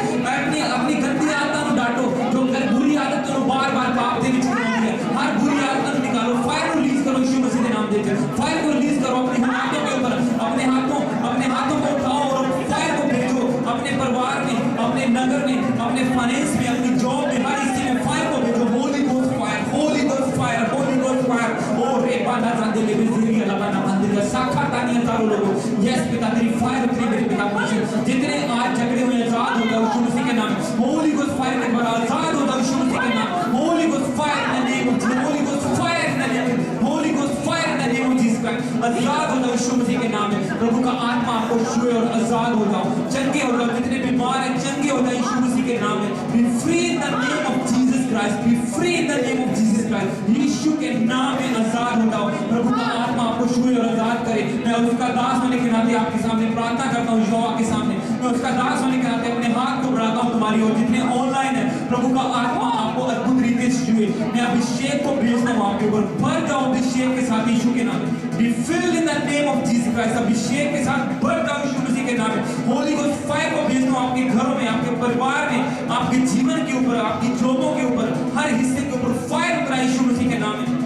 अपनी गंदी आदतों को डांटो जो बुरी आदतों को बार-बार पाप दे विच है। हर बुरी आदत निकालो। फायर को रिलीज करो यीशु मसीह के नाम दे। फायर को रिलीज करो अपने हाथों के ऊपर। अपने हाथों को उठाओ और फायर को भेजो अपने परिवार में अपने नगर में अपने फाइनेंस में अपनी जॉब में हर हिस्से में फायर को भेजो। Holy ghost fire holy ghost fire holy ghost fire. ओ रे बाना जादे ले बिजली लबाना मंदिर साखा तानिया तारो लोगो। यस पिता तेरी फायर उतरी मेरे पिता परमेश्वर। जितने आज झगड़े हुए आजाद हो जाओ यीशु मसीह के नाम। होली गोस्ट फायर के द्वारा आजाद हो जाओ यीशु मसीह के नाम। Holy ghost fire in the name of Jesus. Holy ghost fire in the name holy ghost fire in the name of Jesus Christ. आजाद हो जाओ यीशु मसीह के नाम में। प्रभु का आत्मा आपको छुए और आजाद हो जाओ चंगे हो जाओ। जितने बीमार हैं चंगे हो जाओ यीशु मसीह के नाम में। Be free in the name of Jesus Christ. Be free in the name of Jesus Christ. Yeshu के नाम में आजाद हो जाओ। प्रभु का आत्मा आपको छुए और आजाद करे। मैं उसका दास होने के नाते आपके सामने प्रार्थना करता हूं यहोवा के सामने। मैं उसका दास होने के नाते अपने हाथ को बढ़ाता हूं तुम्हारी ओर। जितने ऑनलाइन है प्रभु का आत्मा आपको अद्भुत रीति से छुए। मैं अभिषेक को भेजता हूं आपके ऊपर। भर जाओ अभिषेक के साथ यीशु के नाम में। Be filled in the name of Jesus Christ. अभिषेक के साथ भर जाओ यीशु मसीह के नाम में। होली गोस्ट फायर को भेजता हूं आपके घरों में आपके परिवार में आपके जीवन के ऊपर आपकी जॉबों के ऊपर हर हिस्से के ऊपर फायर उतरा यीशु मसीह के नाम में।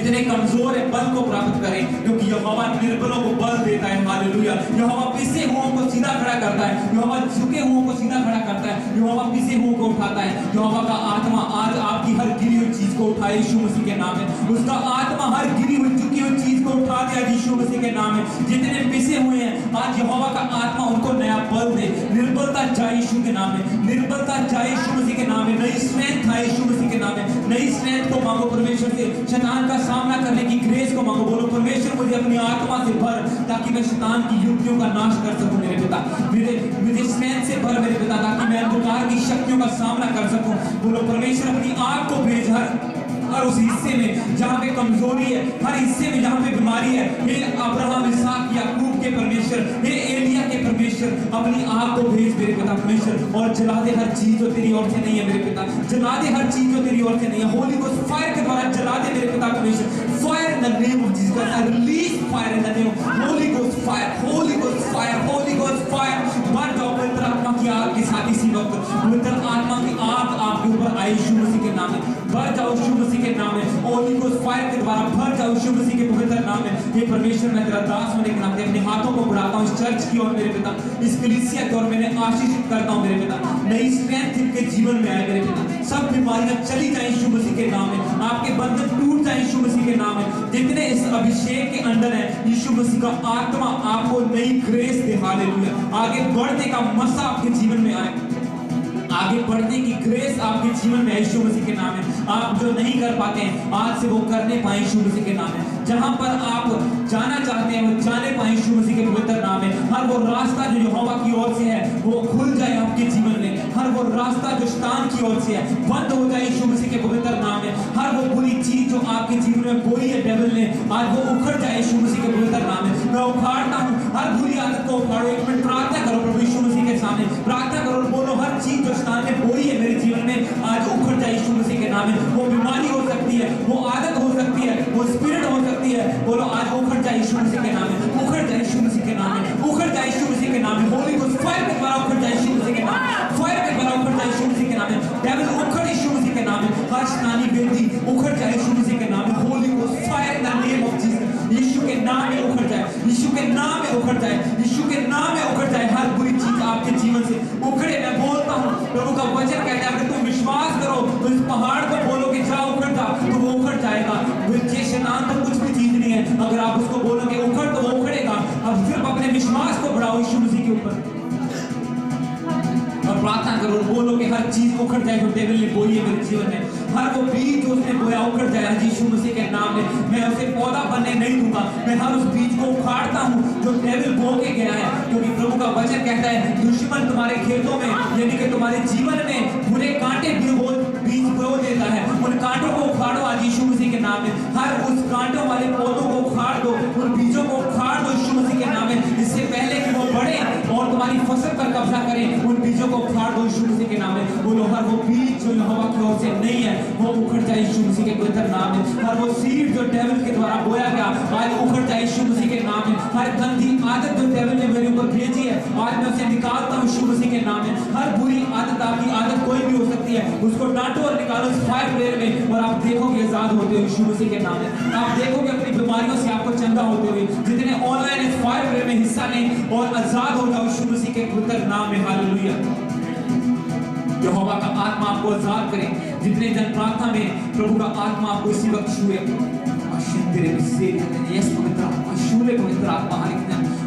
जितने कमजोर है बल को प्राप्त करें, क्योंकि यहोवा निर्बलों को बल देता है। हालेलुया। यहोवा पिसे हुओं को सीधा खड़ा करता है, यहोवा झुके हुओं को सीधा खड़ा करता है, यहोवा पिसे हुओं को उठाता है। यहोवा का आत्मा आज आपकी हर गिरी हुई चीज को उठाए यीशु मसीह के नाम में। उसका आत्मा हर गिरी हुई झुकी हुई चीज को उठा दे यीशु मसीह के नाम में। जितने पिसे हुए हैं आज यहोवा का आत्मा उनको नया बल दे। निर्बलता जाए यीशु के नाम में, निर्बलता जाए यीशु मसीह के नाम में। नई स्ट्रेंथ आए यीशु मसीह के नाम में। नई स्ट्रेंथ को मांगो परमेश्वर से, शैतान का सामना करने की ग्रेस को मांगो। बोलो परमेश्वर मुझे अपनी आत्मा से भर, ताकि मैं शैतान की युक्तियों का नाश कर सकूं मेरे पिता। मुझे स्ट्रेंथ से भर मेरे पिता, ताकि मैं अंधकार की शक्तियों का सामना कर सकूं। बोलो परमेश्वर अपनी आग को भेज हर उस हिस्से में जहां पे कमजोरी है, हर हिस्से में जहां पे बीमारी है। हे अब्राहम, इसहाक, याकूब के परमेश्वर, हे एलिया के परमेश्वर, अपनी आग को भेज मेरे पिता परमेश्वर, और जला दे हर चीज जो तेरी ओर से नहीं है मेरे पिता। जला दे हर चीज जो तेरी ओर से नहीं है। होली गोस्ट फायर के द्वारा जला दे मेरे पिता परमेश्वर। Fire in the name of Jesus. I release fire in the name holy ghost fire, holy ghost fire, holy ghost fire. बढ़ जाओ पवित्र आत्मा की आग के साथ इसी वक्त पवित्र आत्मा की आग आपके ऊपर आई यीशु मसीह के नाम में। बढ़ जाओ यीशु मसीह के नाम में। होली गोस्ट फायर के द्वारा भर जाओ यीशु मसीह के पवित्र नाम में। हे परमेश्वर, मैं तेरा दास होने के नाते अपने हाथों को बढ़ाता हूं इस चर्च की ओर मेरे पिता, इस कलीसिया की ओर मैंने आशीषित करता हूं मेरे पिता। नई स्ट्रेंथ इनके जीवन में आए मेरे पिता। सब बीमारियां चली जाए यीशु मसीह के नाम में। आपके बंधन टूट जाए यीशु मसीह के नाम में। जितने इस अभिषेक के अंदर है, यीशु मसीह का आत्मा आपको नई ग्रेस दे। हालेलुया। आगे बढ़ने का मसा आपके जीवन में आए, आगे बढ़ने की ग्रेस आपके जीवन में यीशु मसीह के नाम में। आप जो नहीं कर पाते हैं आज से वो करने पाए यीशु मसीह के नाम में। जहां पर आप जाना चाहते हैं वो जाने पाए यीशु मसीह के पवित्र नाम में। हर वो रास्ता जो यहोवा की ओर से है वो खुल जाए आपके जीवन में। हर वो रास्ता जो शैतान की ओर से है बंद हो जाए यीशु मसीह के पवित्र नाम में। हर वो बुरी चीज जो आपके जीवन में बोई है डेविल ने, आज वो उखड़ जाए यीशु मसीह के पवित्र नाम में। मैं उखाड़ता हूं हर बुरी आदत को उखाड़ो। एक मिनट प्रार्थना करो प्रभु यीशु मसीह के सामने, प्रार्थना करो, बोलो हर चीज जो शैतान ने बोई है मेरे जीवन में आज उखड़ जाए यीशु मसीह के नाम में। वो बीमारी हो सकती है, वो आदत हो सकती है, वो स्पिरिट हो सकती है, बोलो आज उखड़ जाए यीशु मसीह के नाम में। उखड़ जाए यीशु मसीह के नाम में, उखड़ जाए यीशु मसीह के नाम में। होली गोस्ट फायर के द्वारा उखड़ जाए यीशु मसीह के नाम में, फायर के द्वारा उखड़ जाए यीशु मसीह के नाम में। डेविल उखड़ यीशु मसीह के नाम में। हर शैतानी बेदी उखड़ जाए यीशु मसीह के नाम में। Holy ghost fire in the name of Jesus. Yeshu के नाम में उखड़ जाए, यीशु के नाम में उखड़ जाए, यीशु के नाम में उखड़ जाए। हर बुरी चीज आपके जीवन से उखड़े। मैं बोलता हूं प्रभु का वचन कहता है अगर तुम विश्वास करो तो इस पहाड़ को बोलो कि जा उखड़ जा, तो वो उखड़ जाएगा। ये शैतान तो कुछ भी चीज नहीं है, अगर आप उसको बोलोगे उखड़ तो वो उखड़ेगा। अब सिर्फ अपने विश्वास को बढ़ाओ यीशु मसीह के ऊपर और प्रार्थना करो, बोलो कि हर चीज उखड़ जाए जो डेविल ने बोई है मेरे जीवन में। हर वो बीज जो उसने बोया उखड़ जाए यीशु मसीह के नाम में। मैं उसे पौधा बनने नहीं दूंगा। मैं हर उस बीज को उखाड़ता हूं जो डेविल बो के गया है, क्योंकि प्रभु का वचन कहता है दुश्मन तुम्हारे खेतों में यानी कि तुम्हारे जीवन में बुरे कांटे बीज बो देता है। उन कांटों को उखाड़ो आज यीशु मसीह के नाम में। हर उस कांटों वाले पौधों को उखाड़ दो, उन बीजों को उखाड़ दो यीशु मसीह के नाम में। इससे पहले कि वो बढ़े और तुम्हारी फसल पर कब्जा करें, उन बीजों को उखाड़ दो यीशु मसीह के नाम में। बोलो हर वो बीज जो यहोवा की ओर से नहीं है वो उखड़ जाए यीशु मसीह के पवित्र नाम में। हर वो सीड जो डेविल के द्वारा बोया गया आज उखड़ जाए यीशु मसीह के नाम में। हर गंदी आदत जो डेविल ने मेरे ऊपर भेजी है आज मैं उसे निकालता हूं यीशु मसीह के नाम में। हर बुरी आदत, आपकी आदत कोई भी हो सकती है, उसको डांटो और निकालो इस फायर प्रेयर में, और आप देखोगे आजाद होते हो यीशु मसीह के नाम में। आप देखोगे अपनी बीमारियों से आपको चंगा होते हुए। जितने ऑनलाइन इस फायर प्रेयर में हिस्सा लें और आजाद हो जाओ यीशु मसीह के पवित्र नाम में। हालेलुया। यहोवा का आत्मा आपको आजाद करे। जितने जन प्रार्थना में प्रभु का आत्मा आपको इसी वक्त छुए। यस पवित्र आत्मा छूले, पवित्र आत्मा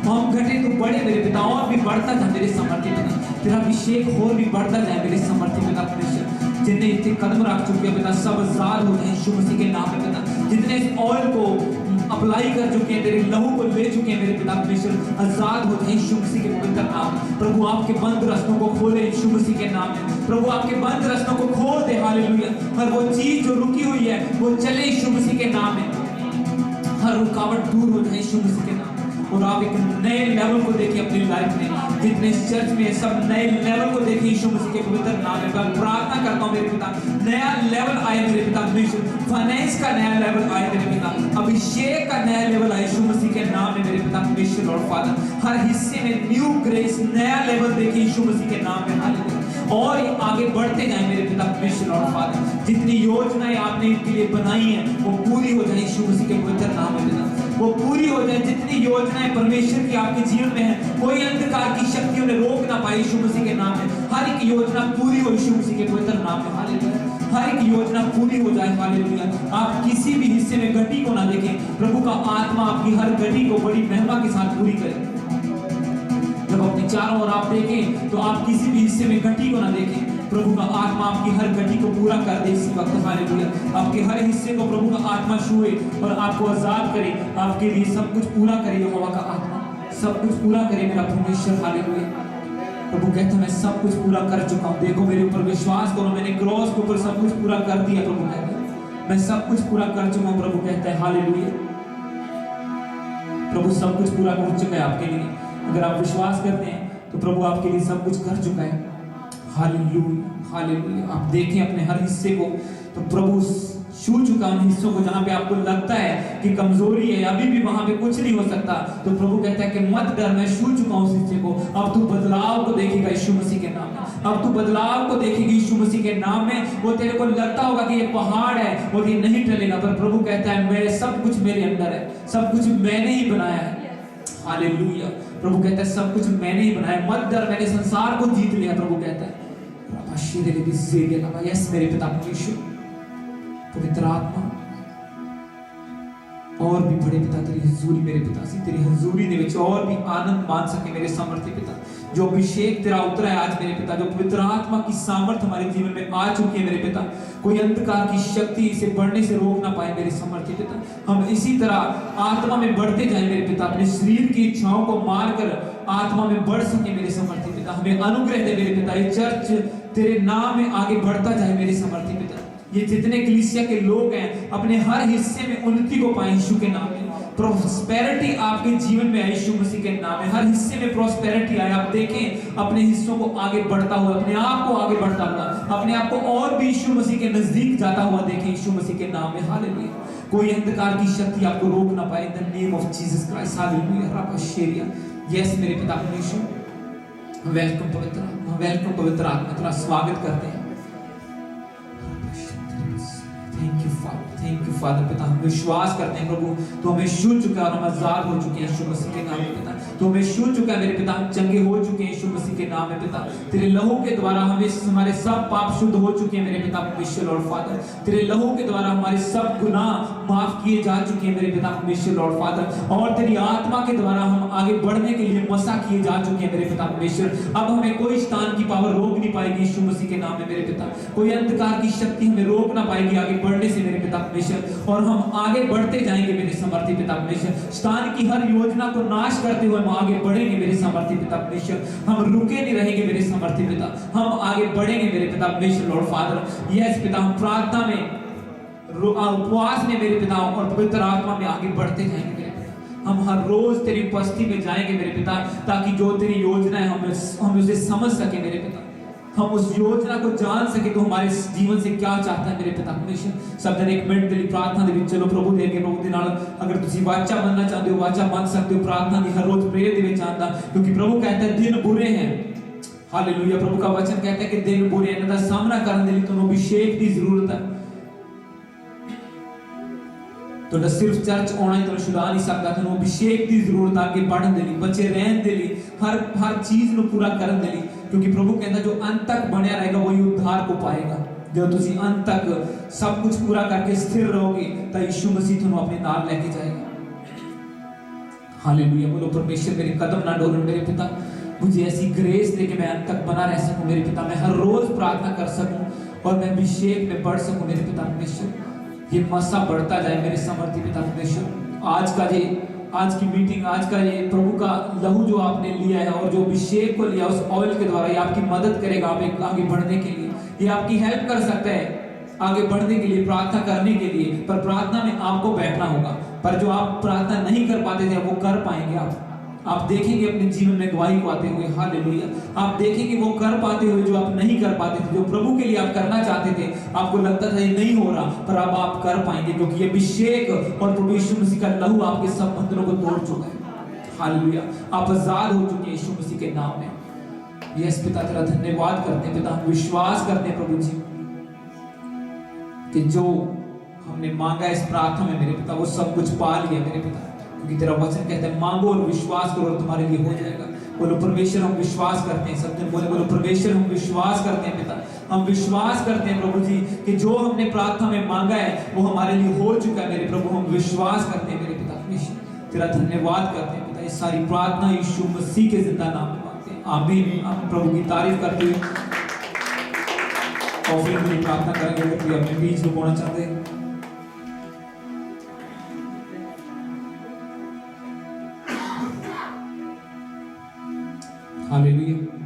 हम घटे तो बड़े मेरे पिता, और भी बढ़ता जा मेरे समर्थी पिता। तेरा अभिषेक और भी बढ़ता जाए मेरे समर्थी पिता परमेश्वर। जितने इतने कदम रख चुके हैं पिता सब आजाद हो जाए यीशु मसीह के नाम में पिता। जितने इस ऑयल को अप्लाई कर चुके हैं, तेरे लहू को ले चुके हैं मेरे पिता परमेश्वर, आजाद हो जाए यीशु मसीह के पवित्र नाम। प्रभु आपके बंद रास्तों को खोले यीशु मसीह के नाम में। प्रभु आपके बंद रास्तों को खोल दे। हालेलुया। हर वो चीज जो रुकी हुई है वो चले यीशु मसीह के नाम में। हर रुकावट दूर हो जाए यीशु मसीह के नाम, और आप एक नए लेवल को देखिए अपनी लाइफ में। जितने इस चर्च में सब नए लेवल को देखिए यीशु मसीह के पवित्र नाम में। मैं प्रार्थना करता हूँ मेरे पिता नया लेवल आए मेरे पिता परमेश्वर। फाइनेंस का नया लेवल आए मेरे पिता, अभिषेक का नया लेवल आए यीशु मसीह के नाम में मेरे पिता परमेश्वर। और फादर हर हिस्से में न्यू ग्रेस नया लेवल देखिए यीशु मसीह के नाम में। हालेलुया। और ये आगे बढ़ते जाए मेरे पिता परमेश्वर और फादर। जितनी योजनाएं आपने इनके लिए बनाई हैं वो पूरी हो जाए यीशु मसीह के पवित्र नाम में पिता, वो पूरी हो जाए। जितनी योजनाएं परमेश्वर की आपके जीवन में है, कोई अंधकार की शक्ति उन्हें रोक ना पाए यीशु मसीह के नाम में। हर एक योजना पूरी हो यीशु मसीह के पवित्र नाम में, हालेलुया। हर एक योजना पूरी हो जाए, हालेलुया। आप किसी भी हिस्से में गति को ना देखें, प्रभु का आत्मा आपकी हर गति को बड़ी महिमा के साथ पूरी करे। जब अपने चारों ओर आप देखें तो आप किसी भी हिस्से में गति को ना देखें, प्रभु का आत्मा आपकी हर गति को पूरा कर दे इसी वक्त, हालेलुया। आपके हर हिस्से को प्रभु का आत्मा छुए और आपको आजाद करे, आपके लिए सब कुछ पूरा करे। यहोवा का आत्मा सब कुछ पूरा करे मेरा परमेश्वर, हालेलुया। प्रभु कहता है मैं सब कुछ पूरा कर चुका हूँ, देखो मेरे ऊपर विश्वास करो, मैंने क्रॉस के ऊपर सब कुछ पूरा कर दिया। प्रभु कहता है मैं सब कुछ पूरा कर चुका हूँ, प्रभु कहता है, हालेलुया। प्रभु सब कुछ पूरा कर चुका है आपके लिए। अगर आप विश्वास करते हैं तो प्रभु आपके लिए सब कुछ कर चुका है, हालेलुया, हालेलुया। आप देखें अपने हर हिस्से को तो प्रभु छू चुका उन हिस्सों को जहां पे आपको लगता है कि कमजोरी है, अभी भी वहां पे कुछ नहीं हो सकता, तो प्रभु कहता है कि मत डर, मैं छू चुका हूं उस हिस्से को। अब तू बदलाव को देखेगा यीशु मसीह के नाम में, अब तू बदलाव को देखेगी यीशु मसीह के नाम में। वो तेरे को लगता होगा कि ये पहाड़ है और ये नहीं टलेगा, पर प्रभु कहता है मैं सब कुछ मेरे अंदर है, सब कुछ मैंने ही बनाया है, हालेलुया। प्रभु कहता है सब कुछ मैंने ही बनाया, मत डर, मैंने संसार को जीत लिया। प्रभु कहता है यस मेरे पिता परमेश्वर, पवित्र आत्मा और भी बड़े पिता तेरी हजूरी मेरे पिता से, तेरी हजूरी दे विच और भी आनंद मान सके मेरे सामर्थ्य पिता। जो अभिषेक तेरा उतरा है आज मेरे पिता, जो पवित्र आत्मा की सामर्थ हमारे जीवन में आ चुकी है मेरे पिता, कोई अंधकार की शक्ति इसे बढ़ने से रोक ना पाए मेरे सामर्थ्य पिता। हम इसी तरह आत्मा में बढ़ते जाए मेरे पिता, अपने शरीर की इच्छाओं को मारकर आत्मा में बढ़ सके मेरे सामर्थ्य पिता। हमें अनुग्रह दे मेरे पिता, ये चर्च तेरे नाम में आगे बढ़ता जाए मेरे सामर्थ्य पिता। ये जितने कलीसिया के लोग हैं अपने हर हिस्से में उन्नति को पाए यीशु के नाम में, प्रॉस्पेरिटी आपके जीवन में आए यीशु मसीह के नाम में, हर हिस्से में प्रॉस्पेरिटी आए। आप देखें अपने हिस्सों को आगे बढ़ता हुआ, अपने आप को आगे बढ़ता हुआ, अपने आप को और भी यीशु मसीह के नजदीक जाता हुआ देखें यीशु मसीह के नाम में, हालेलुया। कोई अंधकार की शक्ति आपको रोक ना पाए, in the name of Jesus Christ, hallelujah. रापाशेरिया, यस मेरे पिता परमेश्वर, वेलकम पवित्र आत्मा, वेलकम पवित्र आत्मा, तेरा स्वागत करते हैं। थैंक यू फादर पिता। हम विश्वास करते हैं प्रभु तो हमें छू चुका और हम आजाद हो चुके हैं यीशु मसीह के नाम में पिता, तो हमें छू चुका है मेरे पिता, हम चंगे हो चुके हैं यीशु मसीह के नाम में पिता। तेरे लहू के द्वारा हमें हमारे सब पाप शुद्ध हो चुके हैं मेरे पिता परमेश्वर और फादर। तेरे लहू के द्वारा हमारे सब गुनाह माफ किए जा चुके हैं मेरे पिता परमेश्वर और फादर, और तेरी आत्मा के द्वारा हम आगे बढ़ने के लिए मसा किए जा चुके हैं मेरे पिता परमेश्वर। अब हमें कोई शैतान की पावर रोक नहीं पाएगी यीशु मसीह के नाम में मेरे पिता, कोई अंधकार की शक्ति हमें रोक ना पाएगी आगे बढ़ने से मेरे पिता परमेश्वर, और हम आगे बढ़ते जाएंगे मेरे समर्थी पिता परमेश्वर। शैतान की हर योजना को नाश करते हुए हम आगे बढ़ेंगे मेरे समर्थी पिता परमेश्वर। हम रुके नहीं रहेंगे मेरे समर्थी पिता, हम आगे बढ़ेंगे मेरे पिता परमेश्वर लॉर्ड फादर। यस पिता, हम प्रार्थना में, उपवास में मेरे पिता और पवित्र आत्मा में आगे बढ़ते जाएंगे मेरे पिता। हम हर रोज तेरी उपस्थिति में जाएंगे मेरे पिता, ताकि जो तेरी योजना है हम उसे समझ सके मेरे पिता, हम उस योजना को जान सके तो हमारे जीवन से क्या चाहता है मेरे पिता परमेश्वर। सब जन एक मिनट तेरी प्रार्थना दे विच चलो प्रभु देंगे, प्रभु दे नाल अगर तुसी वाचा बनना चाहते हो वाचा बन सकते हो, प्रार्थना दी हर रोज प्रेयर दे विच आंदा, क्योंकि प्रभु कहता है दिन बुरे हैं, हालेलुया। प्रभु का वचन कहता है कि दिन बुरे हैं, इनका सामना करने के लिए तुहानू अभिषेक की जरूरत है। तो न सिर्फ चर्च आना ही तो छुड़ा नहीं सकता, तुहानू अभिषेक की जरूरत आगे बढ़न दे लई, बचे रहन दे लई, हर चीज नु पूरा करन दे लई, क्योंकि प्रभु कहता जो अंत तक बनया रहेगा वही उद्धार को पाएगा। जो तुसी अंत तक सब कुछ पूरा करके स्थिर रहोगे तो यीशु मसीह तुहानू अपने नाल लेके जाएगा, हालेलुया। बोलो परमेश्वर मेरे कदम ना डोलन मेरे पिता, मुझे ऐसी ग्रेस दे कि मैं अंत तक बना रह सकूं मेरे पिता, मैं हर रोज प्रार्थना कर सकूं और मैं अभिषेक में बढ़ सकूं मेरे पिता परमेश्वर। ये मसा बढ़ता जाए मेरे समर्थी पिता परमेश्वर। आज की मीटिंग, आज का ये प्रभु का लहू जो आपने लिया है और जो अभिषेक को लिया उस ऑयल के द्वारा, ये आपकी मदद करेगा आप आगे बढ़ने के लिए, ये आपकी हेल्प कर सकता है आगे बढ़ने के लिए, प्रार्थना करने के लिए। पर प्रार्थना में आपको बैठना होगा, पर जो आप प्रार्थना नहीं कर पाते थे वो कर पाएंगे आप देखेंगे अपने जीवन में गवाही को आते हुए, हालेलुया। आप देखेंगे वो कर पाते हुए जो आप नहीं कर पाते थे, जो प्रभु के लिए आप करना चाहते थे, आपको लगता था ये नहीं हो रहा, पर अब आप कर पाएंगे, क्योंकि ये अभिषेक और प्रभु यीशु मसीह का लहू आपके सब बंधनों को तोड़ चुका है, हालेलुया। आप आजाद हो चुके हैं यीशु मसीह के नाम में, यस पिता, तेरा धन्यवाद करते हैं पिता, हम विश्वास करते हैं प्रभु जी कि जो हमने मांगा इस प्रार्थना में मेरे पिता वो सब कुछ पा लिया मेरे पिता, क्योंकि तेरा वचन कहता है मांगो और विश्वास करो और तुम्हारे लिए हो जाएगा। बोलो परमेश्वर हम विश्वास करते हैं, सब दिन बोले बोलो परमेश्वर हम विश्वास करते हैं पिता, हम विश्वास करते हैं प्रभु जी कि जो हमने प्रार्थना में मांगा है वो हमारे लिए हो चुका है मेरे प्रभु, हम विश्वास करते हैं मेरे पिता, तेरा धन्यवाद करते हैं पिता। ये सारी प्रार्थना यीशु मसीह के जिंदा नाम में मांगते हैं, आमीन। हम प्रभु की तारीफ करते हुए ऑफरिंग की प्रार्थना करेंगे, अगर कोई अपने बीच में बोलना चाहते हैं। हालेलुया।